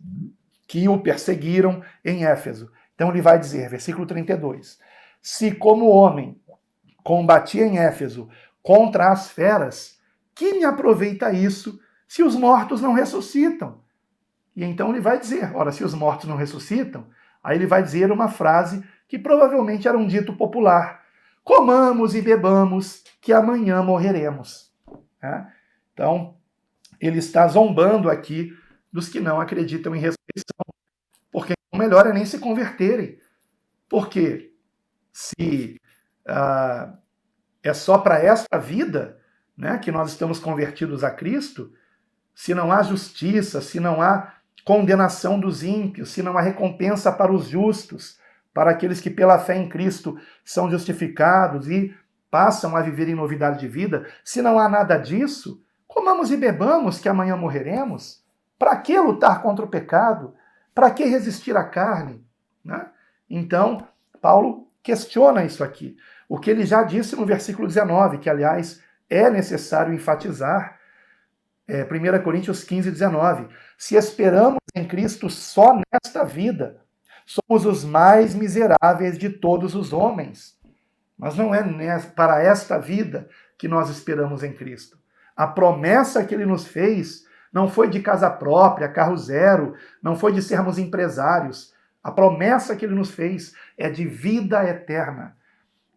que o perseguiram em Éfeso. Então ele vai dizer, versículo 32, se como homem combati em Éfeso contra as feras, que me aproveita isso se os mortos não ressuscitam? E então ele vai dizer, ora, se os mortos não ressuscitam, aí ele vai dizer uma frase que provavelmente era um dito popular, comamos e bebamos, que amanhã morreremos. Então, ele está zombando aqui dos que não acreditam em ressurreição, porque o melhor é nem se converterem, porque se é só para esta vida, né, que nós estamos convertidos a Cristo, se não há justiça, se não há condenação dos ímpios, se não há recompensa para os justos, para aqueles que pela fé em Cristo são justificados e passam a viver em novidade de vida, se não há nada disso, comamos e bebamos que amanhã morreremos. Para que lutar contra o pecado? Para que resistir à carne? Né? Então, Paulo questiona isso aqui. O que ele já disse no versículo 19, que aliás é necessário enfatizar, 1 Coríntios 15, 19. Se esperamos em Cristo só nesta vida, somos os mais miseráveis de todos os homens. Mas não é para esta vida que nós esperamos em Cristo. A promessa que ele nos fez não foi de casa própria, carro zero, não foi de sermos empresários. A promessa que ele nos fez é de vida eterna,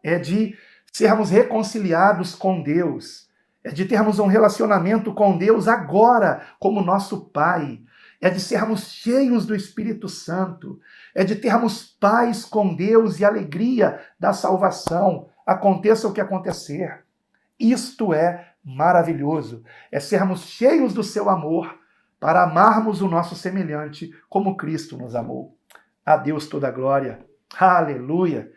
é de sermos reconciliados com Deus, é de termos um relacionamento com Deus agora, como nosso Pai, é de sermos cheios do Espírito Santo, é de termos paz com Deus e alegria da salvação, aconteça o que acontecer. Isto é maravilhoso, é sermos cheios do seu amor para amarmos o nosso semelhante como Cristo nos amou. A Deus toda a glória. Aleluia!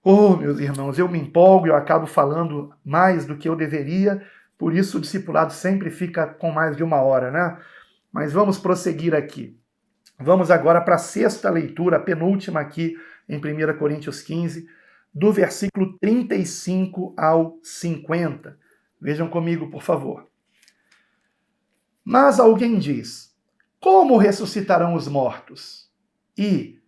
Oh, meus irmãos, eu me empolgo, eu acabo falando mais do que eu deveria, por isso o discipulado sempre fica com mais de 1 hora, né? Mas vamos prosseguir aqui. Vamos agora para a sexta leitura, a penúltima aqui em 1 Coríntios 15, do versículo 35 ao 50. Vejam comigo, por favor. Mas alguém diz: como ressuscitarão os mortos? E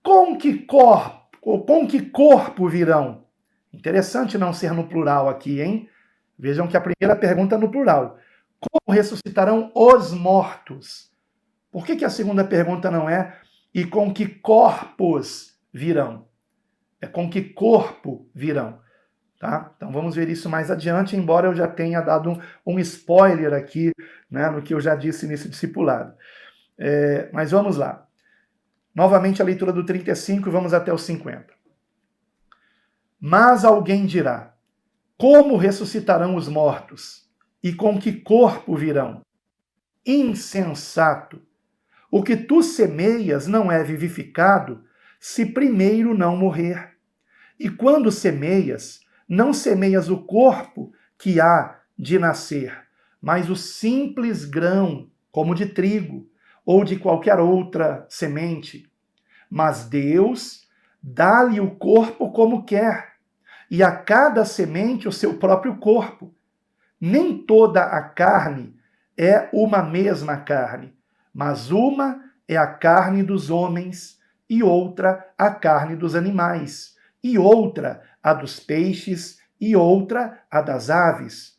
com que corpo virão? Interessante não ser no plural aqui, hein? Vejam que a primeira pergunta é no plural. Como ressuscitarão os mortos? Por que a segunda pergunta não é e com que corpos virão? É com que corpo virão. Tá? Então vamos ver isso mais adiante, embora eu já tenha dado um spoiler aqui, né, no que eu já disse nesse discipulado. Mas vamos lá. Novamente a leitura do 35 e vamos até o 50. Mas alguém dirá: como ressuscitarão os mortos? E com que corpo virão? Insensato! O que tu semeias não é vivificado se primeiro não morrer. E quando semeias, não semeias o corpo que há de nascer, mas o simples grão, como de trigo, ou de qualquer outra semente. Mas Deus dá-lhe o corpo como quer, e a cada semente o seu próprio corpo. Nem toda a carne é uma mesma carne, mas uma é a carne dos homens, e outra a carne dos animais, e outra a dos peixes, e outra a das aves.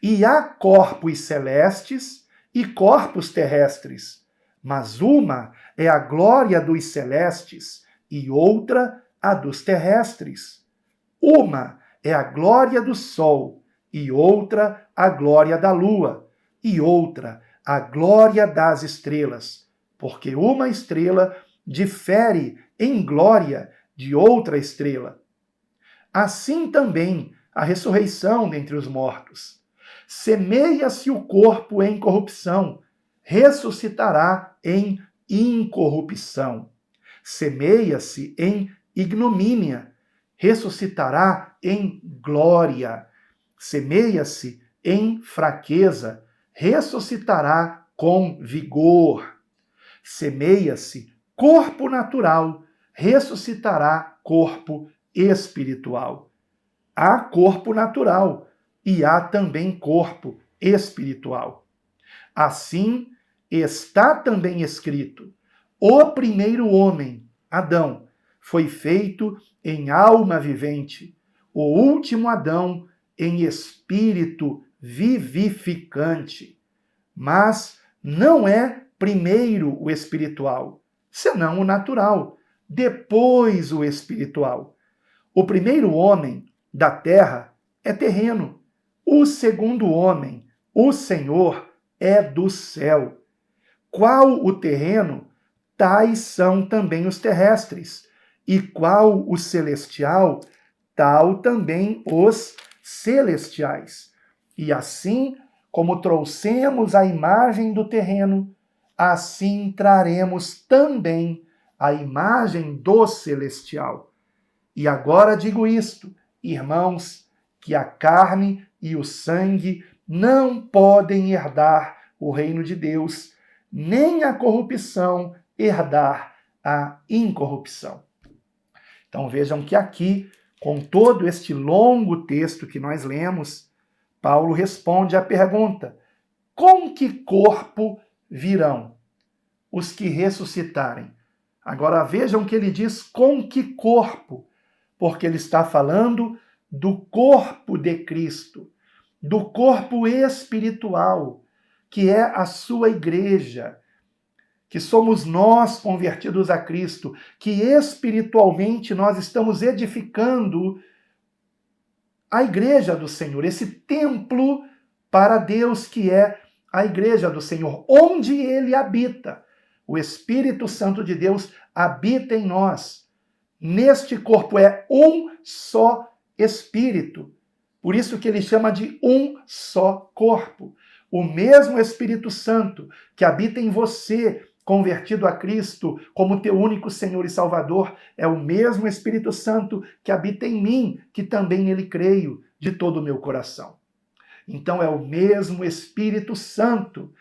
E há corpos celestes e corpos terrestres, mas uma é a glória dos celestes, e outra a dos terrestres. Uma é a glória do sol, e outra a glória da lua, e outra a glória das estrelas, porque uma estrela difere em glória de outra estrela. Assim também a ressurreição dentre os mortos. Semeia-se o corpo em corrupção, ressuscitará em incorrupção. Semeia-se em ignomínia, ressuscitará em glória. Semeia-se em fraqueza, ressuscitará com vigor. Semeia-se corpo natural, ressuscitará corpo espiritual. Há corpo natural e há também corpo espiritual. Assim está também escrito: o primeiro homem, Adão, foi feito em alma vivente, o último Adão em espírito vivificante. Mas não é primeiro o espiritual, senão o natural, depois o espiritual. O primeiro homem da terra é terreno, o segundo homem, o Senhor, é do céu. Qual o terreno, tais são também os terrestres. E qual o celestial, tal também os celestiais. E assim como trouxemos a imagem do terreno, assim traremos também a imagem do celestial. E agora digo isto, irmãos, que a carne e o sangue não podem herdar o reino de Deus, nem a corrupção herdar a incorrupção. Então vejam que aqui, com todo este longo texto que nós lemos, Paulo responde à pergunta: com que corpo virão os que ressuscitarem? Agora vejam que ele diz com que corpo, porque ele está falando do corpo de Cristo, do corpo espiritual, que é a sua igreja, que somos nós convertidos a Cristo, que espiritualmente nós estamos edificando a igreja do Senhor, esse templo para Deus que é a igreja do Senhor, onde ele habita. O Espírito Santo de Deus habita em nós. Neste corpo é um só Espírito. Por isso que ele chama de um só corpo. O mesmo Espírito Santo que habita em você, convertido a Cristo como teu único Senhor e Salvador, é o mesmo Espírito Santo que habita em mim, que também nele creio de todo o meu coração. Então é o mesmo Espírito Santo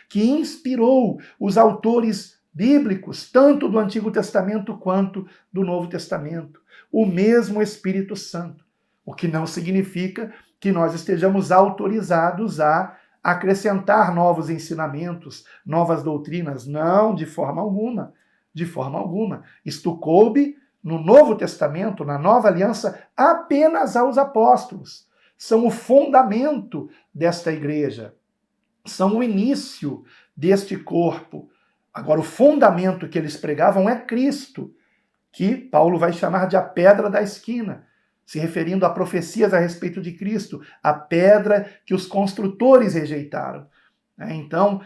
que inspirou os autores bíblicos, tanto do Antigo Testamento quanto do Novo Testamento. O mesmo Espírito Santo, o que não significa que nós estejamos autorizados a acrescentar novos ensinamentos, novas doutrinas. Não, de forma alguma. De forma alguma. Isto coube no Novo Testamento, na Nova Aliança, apenas aos apóstolos. São o fundamento desta igreja. São o início deste corpo. Agora, o fundamento que eles pregavam é Cristo, que Paulo vai chamar de a pedra da esquina, se referindo a profecias a respeito de Cristo, a pedra que os construtores rejeitaram. Então,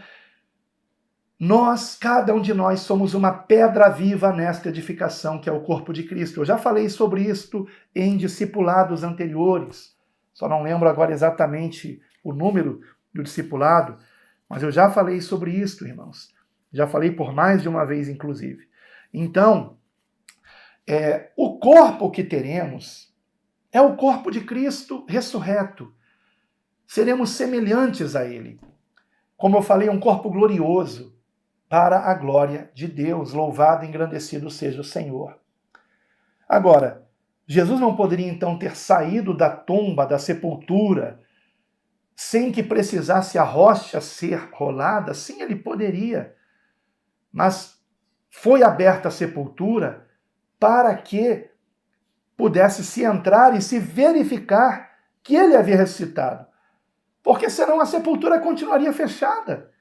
cada um de nós, somos uma pedra viva nesta edificação, que é o corpo de Cristo. Eu já falei sobre isto em discipulados anteriores, só não lembro agora exatamente o número do discipulado, mas eu já falei sobre isto, irmãos. Já falei por mais de uma vez, inclusive. Então, o corpo que teremos é o corpo de Cristo ressurreto. Seremos semelhantes a ele. Como eu falei, um corpo glorioso para a glória de Deus. Louvado e engrandecido seja o Senhor. Agora, Jesus não poderia então ter saído da tumba, da sepultura, sem que precisasse a rocha ser rolada? Sim, ele poderia. Mas foi aberta a sepultura para que pudesse se entrar e se verificar que ele havia ressuscitado. Porque senão a sepultura continuaria fechada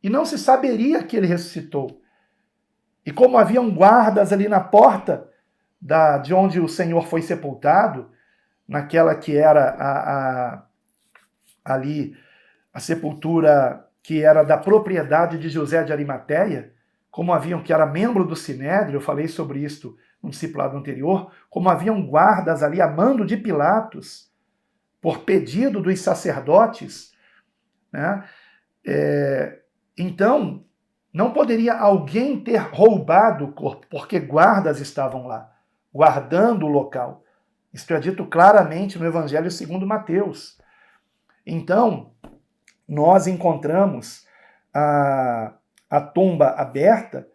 e não se saberia que ele ressuscitou. E como haviam guardas ali na porta de onde o Senhor foi sepultado, naquela que era ali a sepultura que era da propriedade de José de Arimateia, como haviam, que era membro do Sinédrio, eu falei sobre isto no discipulado anterior, como haviam guardas ali a mando de Pilatos, por pedido dos sacerdotes, né? Então, não poderia alguém ter roubado o corpo, porque guardas estavam lá, guardando o local. Isto é dito claramente no Evangelho segundo Mateus. Então, nós encontramos a tumba aberta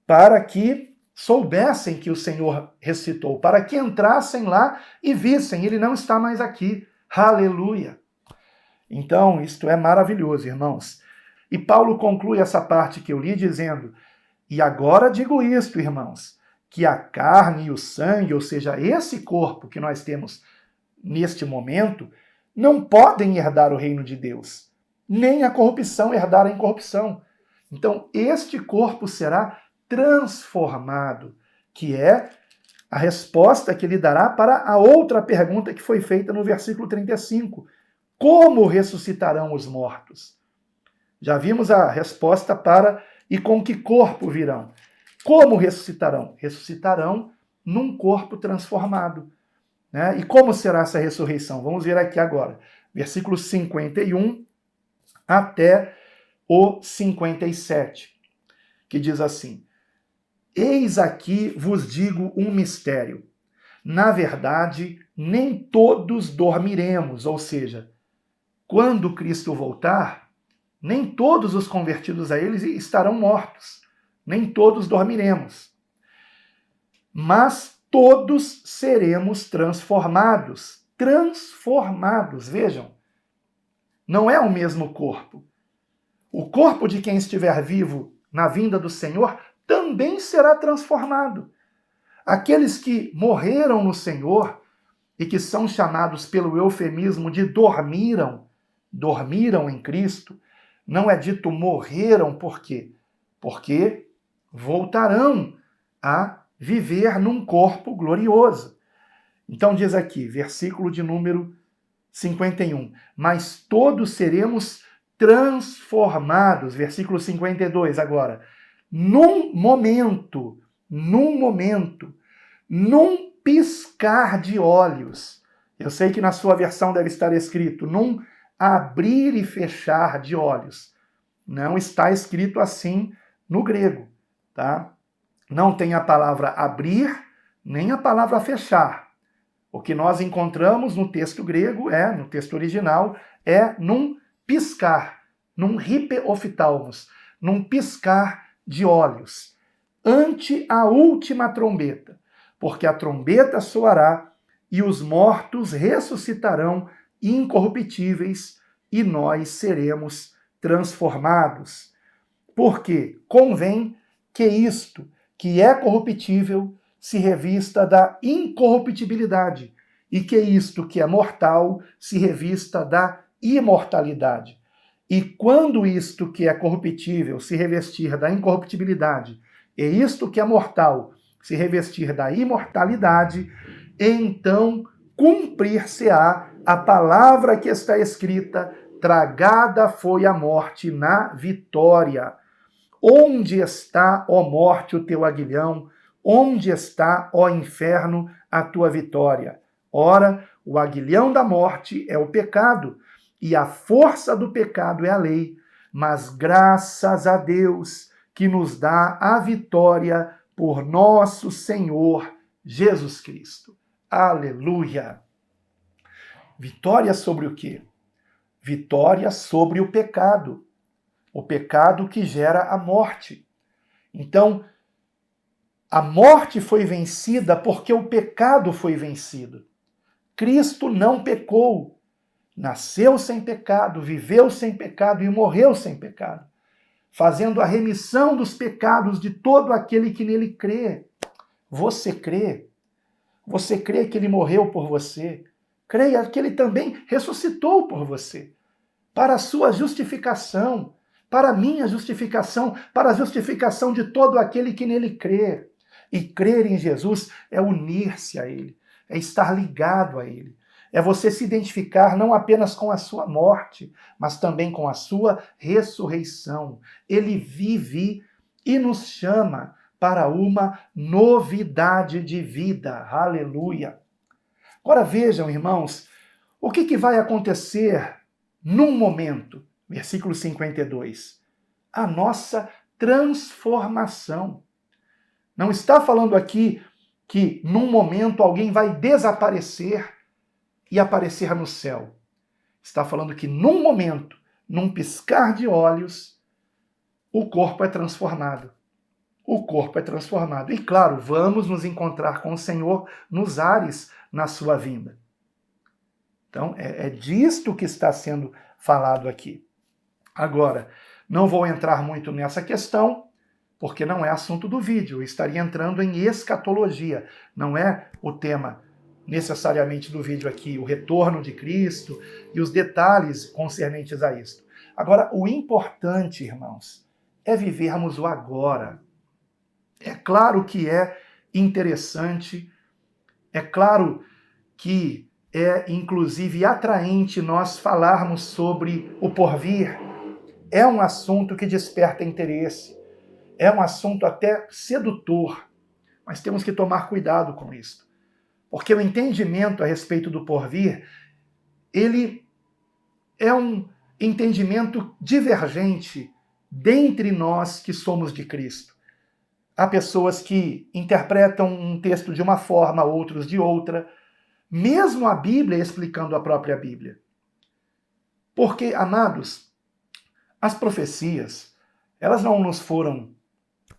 para que soubessem que o Senhor ressuscitou, para que entrassem lá e vissem, ele não está mais aqui. Aleluia! Então, isto é maravilhoso, irmãos. E Paulo conclui essa parte que eu li dizendo: e agora digo isto, irmãos, que a carne e o sangue, ou seja, esse corpo que nós temos neste momento, não podem herdar o reino de Deus, nem a corrupção herdar a incorrupção. Então, este corpo será transformado, que é a resposta que ele dará para a outra pergunta que foi feita no versículo 35. Como ressuscitarão os mortos? Já vimos a resposta para e com que corpo virão. Como ressuscitarão? Ressuscitarão num corpo transformado. Né? E como será essa ressurreição? Vamos ver aqui agora. Versículo 51 até o 57, que diz assim: Eis aqui vos digo um mistério. Na verdade, nem todos dormiremos, ou seja, quando Cristo voltar, nem todos os convertidos a ele estarão mortos. Nem todos dormiremos. Mas todos seremos transformados. Transformados, vejam. Não é o mesmo corpo. O corpo de quem estiver vivo na vinda do Senhor também será transformado. Aqueles que morreram no Senhor e que são chamados pelo eufemismo de dormiram em Cristo, não é dito morreram por quê? Porque voltarão a viver num corpo glorioso. Então diz aqui, versículo de número 51, mas todos seremos transformados, versículo 52 agora, num momento, num piscar de olhos. Eu sei que na sua versão deve estar escrito num abrir e fechar de olhos. Não está escrito assim no grego, tá? Não tem a palavra abrir, nem a palavra fechar. O que nós encontramos no texto grego, no texto original, é num piscar, num hipeoftalmos, num piscar de olhos, ante a última trombeta, porque a trombeta soará e os mortos ressuscitarão incorruptíveis e nós seremos transformados. Porque convém que isto, que é corruptível, se revista da incorruptibilidade, e que isto, que é mortal, se revista da imortalidade. E quando isto, que é corruptível, se revestir da incorruptibilidade, e isto, que é mortal, se revestir da imortalidade, então cumprir-se-á a palavra que está escrita: tragada foi a morte na vitória. Onde está, ó morte, o teu aguilhão? Onde está, ó inferno, a tua vitória? Ora, o aguilhão da morte é o pecado, e a força do pecado é a lei. Mas graças a Deus que nos dá a vitória por nosso Senhor Jesus Cristo. Aleluia! Vitória sobre o quê? Vitória sobre o pecado. O pecado que gera a morte. Então, a morte foi vencida porque o pecado foi vencido. Cristo não pecou. Nasceu sem pecado, viveu sem pecado e morreu sem pecado, fazendo a remissão dos pecados de todo aquele que nele crê. Você crê? Você crê que ele morreu por você? Creia que ele também ressuscitou por você, para a sua justificação, para a minha justificação, para a justificação de todo aquele que nele crê. E crer em Jesus é unir-se a ele, é estar ligado a ele. É você se identificar não apenas com a sua morte, mas também com a sua ressurreição. Ele vive e nos chama para uma novidade de vida. Aleluia! Agora vejam, irmãos, o que vai acontecer num momento. Versículo 52. A nossa transformação. Não está falando aqui que num momento alguém vai desaparecer e aparecer no céu. Está falando que num momento, num piscar de olhos, o corpo é transformado. O corpo é transformado. E claro, vamos nos encontrar com o Senhor nos ares na sua vinda. Então, é disto que está sendo falado aqui. Agora, não vou entrar muito nessa questão, porque não é assunto do vídeo. Eu estaria entrando em escatologia. Não é o tema necessariamente do vídeo aqui, o retorno de Cristo e os detalhes concernentes a isto. Agora, o importante, irmãos, é vivermos o agora. É claro que é interessante, é claro que é inclusive atraente nós falarmos sobre o porvir. É um assunto que desperta interesse, é um assunto até sedutor, mas temos que tomar cuidado com isso, porque o entendimento a respeito do porvir, ele é um entendimento divergente dentre nós que somos de Cristo. Há pessoas que interpretam um texto de uma forma, outros de outra, mesmo a Bíblia explicando a própria Bíblia. Porque, amados, as profecias, elas não nos foram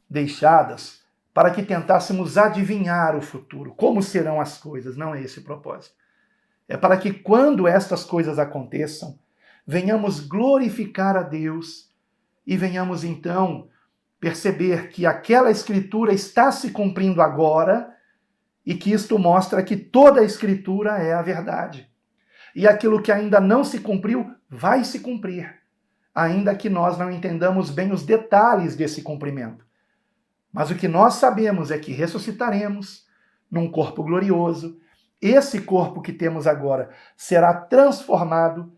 deixadas para que tentássemos adivinhar o futuro, como serão as coisas, não é esse o propósito. É para que quando estas coisas aconteçam, venhamos glorificar a Deus e venhamos então perceber que aquela escritura está se cumprindo agora e que isto mostra que toda a escritura é a verdade. E aquilo que ainda não se cumpriu vai se cumprir, ainda que nós não entendamos bem os detalhes desse cumprimento. Mas o que nós sabemos é que ressuscitaremos num corpo glorioso. Esse corpo que temos agora será transformado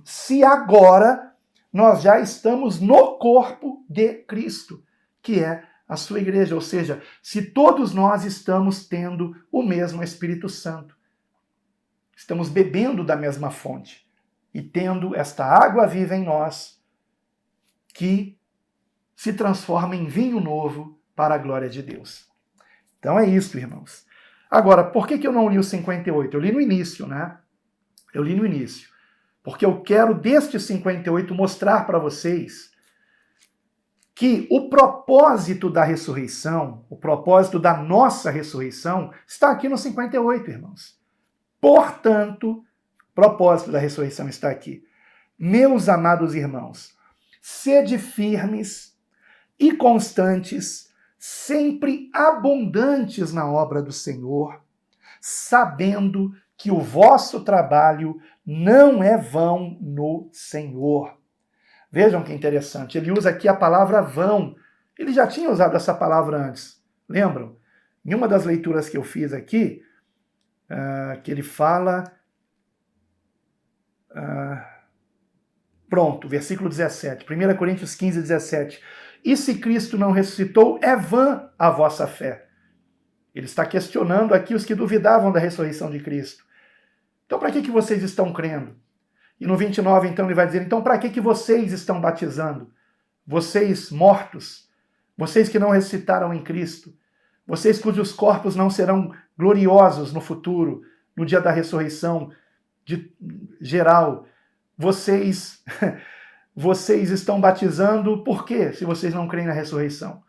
se agora nós já estamos no corpo de Cristo, que é a sua igreja. Ou seja, se todos nós estamos tendo o mesmo Espírito Santo, estamos bebendo da mesma fonte e tendo esta água viva em nós, que se transforma em vinho novo para a glória de Deus. Então é isso, irmãos. Agora, por que eu não li o 58? Eu li no início, né? Eu li no início. Porque eu quero, deste 58, mostrar para vocês que o propósito da ressurreição, o propósito da nossa ressurreição, está aqui no 58, irmãos. Portanto, o propósito da ressurreição está aqui. Meus amados irmãos, sede firmes e constantes, sempre abundantes na obra do Senhor, sabendo que o vosso trabalho não é vão no Senhor. Vejam que interessante, ele usa aqui a palavra vão. Ele já tinha usado essa palavra antes, lembram? Em uma das leituras que eu fiz aqui, que ele fala... pronto, versículo 17, 1 Coríntios 15, 17. E se Cristo não ressuscitou, é vã a vossa fé. Ele está questionando aqui os que duvidavam da ressurreição de Cristo. Então, para que vocês estão crendo? E no 29, então, ele vai dizer, então, para que vocês estão batizando? Vocês mortos, vocês que não ressuscitaram em Cristo, vocês cujos corpos não serão gloriosos no futuro, no dia da ressurreição geral, vocês estão batizando por quê, se vocês não creem na ressurreição?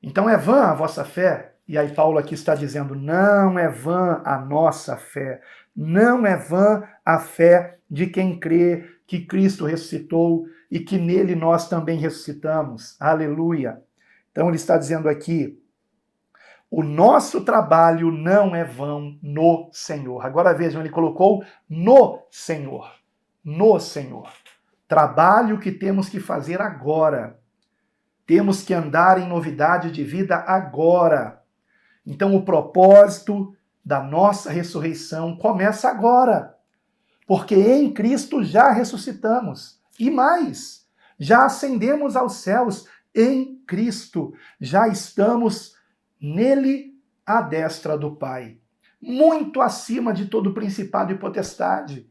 Então é vã a vossa fé? E aí Paulo aqui está dizendo, não é vã a nossa fé, não é vã a fé de quem crê que Cristo ressuscitou e que nele nós também ressuscitamos. Aleluia! Então ele está dizendo aqui, o nosso trabalho não é vão no Senhor. Agora vejam, ele colocou no Senhor. No Senhor. Trabalho que temos que fazer agora. Temos que andar em novidade de vida agora. Então o propósito da nossa ressurreição começa agora. Porque em Cristo já ressuscitamos. E mais, já ascendemos aos céus em Cristo. Já estamos nele à destra do Pai. Muito acima de todo principado e potestade.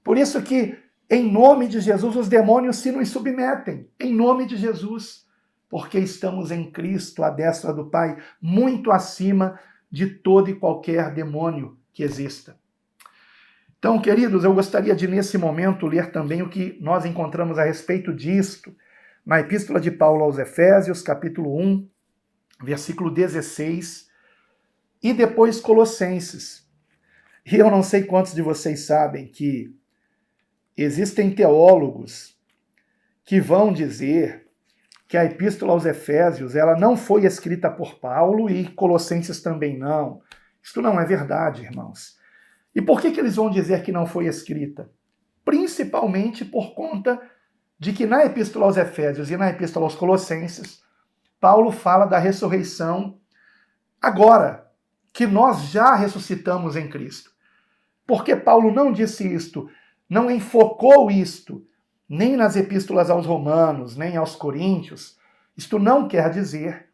Por isso que, em nome de Jesus, os demônios se nos submetem. Em nome de Jesus. Porque estamos em Cristo, à destra do Pai, muito acima de todo e qualquer demônio que exista. Então, queridos, eu gostaria de, nesse momento, ler também o que nós encontramos a respeito disto na Epístola de Paulo aos Efésios, capítulo 1, versículo 16, e depois Colossenses. E eu não sei quantos de vocês sabem que existem teólogos que vão dizer que a Epístola aos Efésios ela não foi escrita por Paulo e Colossenses também não. Isto não é verdade, irmãos. E por que eles vão dizer que não foi escrita? Principalmente por conta de que na Epístola aos Efésios e na Epístola aos Colossenses, Paulo fala da ressurreição agora, que nós já ressuscitamos em Cristo. Porque Paulo não disse isto, não enfocou isto, nem nas epístolas aos Romanos, nem aos Coríntios. Isto não quer dizer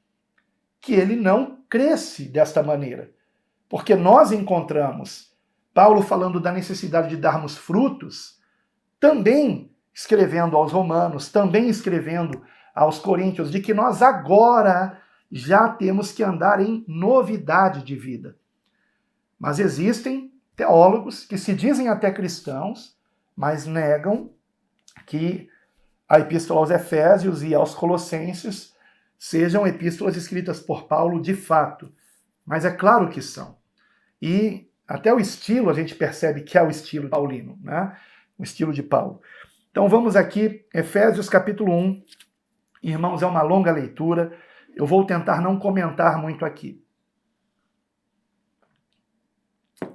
que ele não cresce desta maneira. Porque nós encontramos Paulo falando da necessidade de darmos frutos, também escrevendo aos Romanos, também escrevendo aos Coríntios, de que nós agora já temos que andar em novidade de vida. Mas existem teólogos que se dizem até cristãos, mas negam que a epístola aos Efésios e aos Colossenses sejam epístolas escritas por Paulo de fato. Mas é claro que são. E até o estilo a gente percebe que é o estilo paulino, né? O estilo de Paulo. Então vamos aqui, Efésios capítulo 1. Irmãos, é uma longa leitura. Eu vou tentar não comentar muito aqui.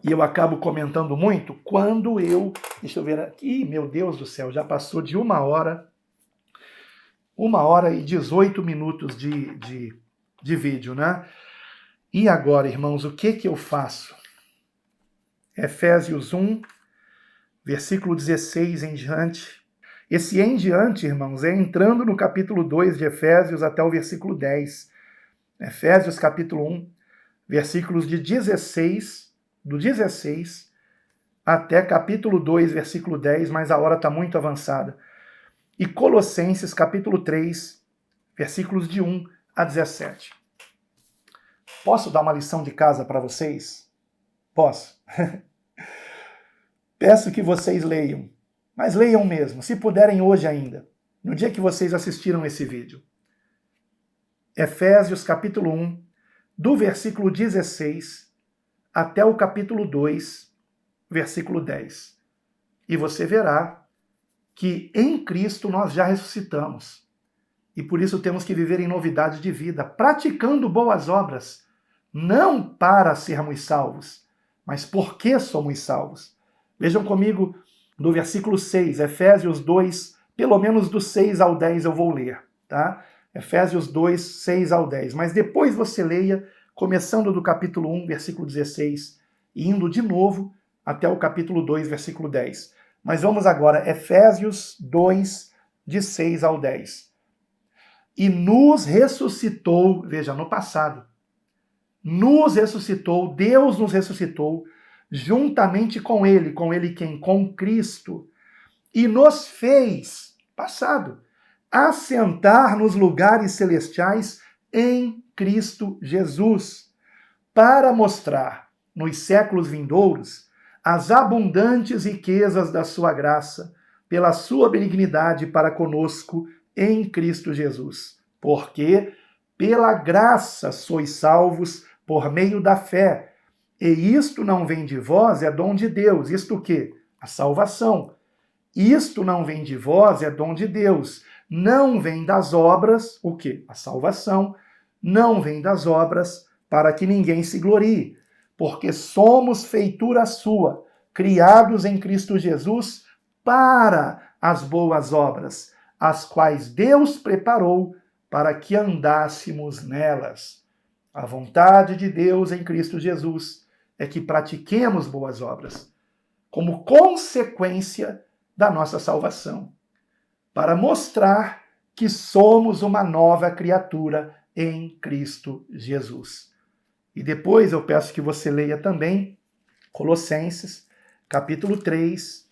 E eu acabo comentando muito quando eu... Deixa eu ver aqui. Meu Deus do céu, já passou de 1h. 1h e 18 minutos de vídeo, né? E agora, irmãos, o que eu faço? Efésios 1, versículo 16 em diante. Esse em diante, irmãos, é entrando no capítulo 2 de Efésios até o versículo 10. Efésios capítulo 1, versículos de 16, do 16 até capítulo 2, versículo 10, mas a hora está muito avançada. E Colossenses capítulo 3, versículos de 1 a 17. Posso dar uma lição de casa para vocês? Posso. Peço que vocês leiam, mas leiam mesmo, se puderem hoje ainda, no dia que vocês assistiram esse vídeo. Efésios capítulo 1, do versículo 16 até o capítulo 2, versículo 10. E você verá que em Cristo nós já ressuscitamos. E por isso temos que viver em novidade de vida, praticando boas obras, não para sermos salvos, mas porque somos salvos. Vejam comigo no versículo 6, Efésios 2, pelo menos do 6 ao 10 eu vou ler, tá? Efésios 2, 6 ao 10. Mas depois você leia, começando do capítulo 1, versículo 16, e indo de novo até o capítulo 2, versículo 10. Mas vamos agora, Efésios 2, de 6 ao 10. E nos ressuscitou, veja, no passado, nos ressuscitou, Deus nos ressuscitou, juntamente com ele quem? Com Cristo, e nos fez, passado, assentar nos lugares celestiais em Cristo Jesus, para mostrar nos séculos vindouros as abundantes riquezas da sua graça, pela sua benignidade para conosco em Cristo Jesus. Porque pela graça sois salvos por meio da fé. E isto não vem de vós, é dom de Deus. Isto o quê? A salvação. Isto não vem de vós, é dom de Deus. Não vem das obras, o quê? A salvação. Não vem das obras, para que ninguém se glorie. Porque somos feitura sua, criados em Cristo Jesus para as boas obras, as quais Deus preparou para que andássemos nelas. A vontade de Deus em Cristo Jesus é que pratiquemos boas obras, como consequência da nossa salvação, para mostrar que somos uma nova criatura em Cristo Jesus. E depois eu peço que você leia também Colossenses, capítulo 3,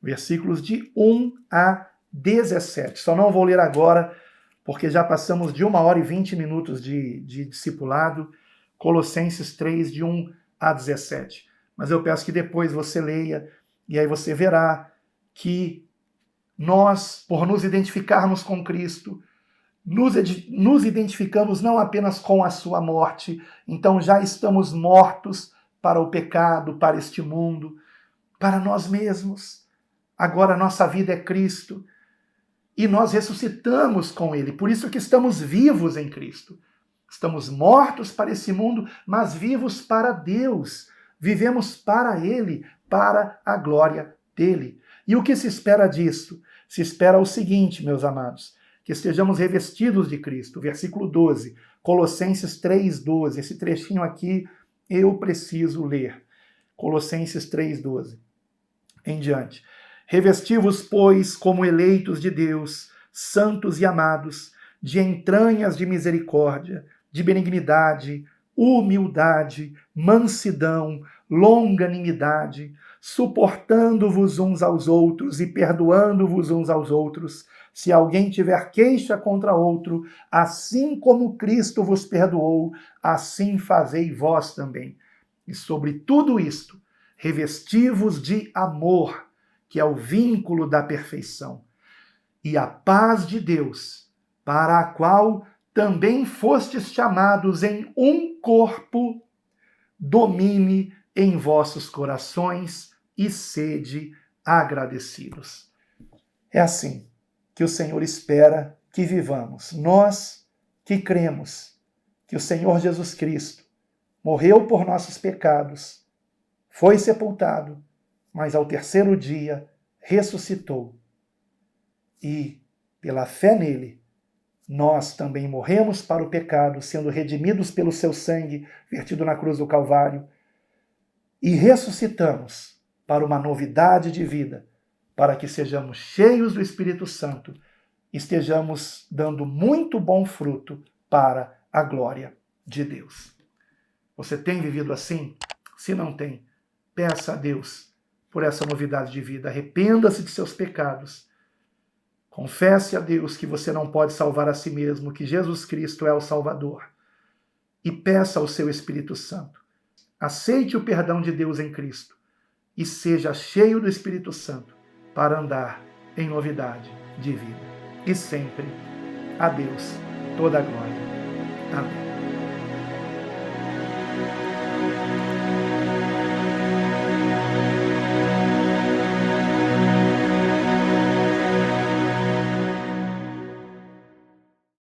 versículos de 1 a 17. Só não vou ler agora, porque já passamos de 1h e 20 minutos de discipulado. Colossenses 3, de 1 a 17. Mas eu peço que depois você leia, e aí você verá que nós, por nos identificarmos com Cristo, nos identificamos não apenas com a sua morte, então já estamos mortos para o pecado, para este mundo, para nós mesmos. Agora a nossa vida é Cristo, e nós ressuscitamos com Ele, por isso que estamos vivos em Cristo. Estamos mortos para esse mundo, mas vivos para Deus. Vivemos para Ele, para a glória dEle. E o que se espera disso? Se espera o seguinte, meus amados, que estejamos revestidos de Cristo. Versículo 12, Colossenses 3, 12. Esse trechinho aqui eu preciso ler. Colossenses 3,12 em diante. Revesti-vos, pois, como eleitos de Deus, santos e amados, de entranhas de misericórdia, de benignidade, humildade, mansidão, longanimidade, suportando-vos uns aos outros e perdoando-vos uns aos outros, se alguém tiver queixa contra outro, assim como Cristo vos perdoou, assim fazei vós também. E sobre tudo isto, revesti-vos de amor, que é o vínculo da perfeição, e a paz de Deus, para a qual também fostes chamados em um corpo, domine em vossos corações e sede agradecidos. É assim que o Senhor espera que vivamos. Nós que cremos que o Senhor Jesus Cristo morreu por nossos pecados, foi sepultado, mas ao terceiro dia ressuscitou. E, pela fé nele, nós também morremos para o pecado, sendo redimidos pelo seu sangue vertido na cruz do Calvário, e ressuscitamos para uma novidade de vida, para que sejamos cheios do Espírito Santo, estejamos dando muito bom fruto para a glória de Deus. Você tem vivido assim? Se não tem, peça a Deus por essa novidade de vida. Arrependa-se de seus pecados. Confesse a Deus que você não pode salvar a si mesmo, que Jesus Cristo é o Salvador. E peça ao seu Espírito Santo. Aceite o perdão de Deus em Cristo e seja cheio do Espírito Santo para andar em novidade de vida. E sempre a Deus toda a glória. Amém.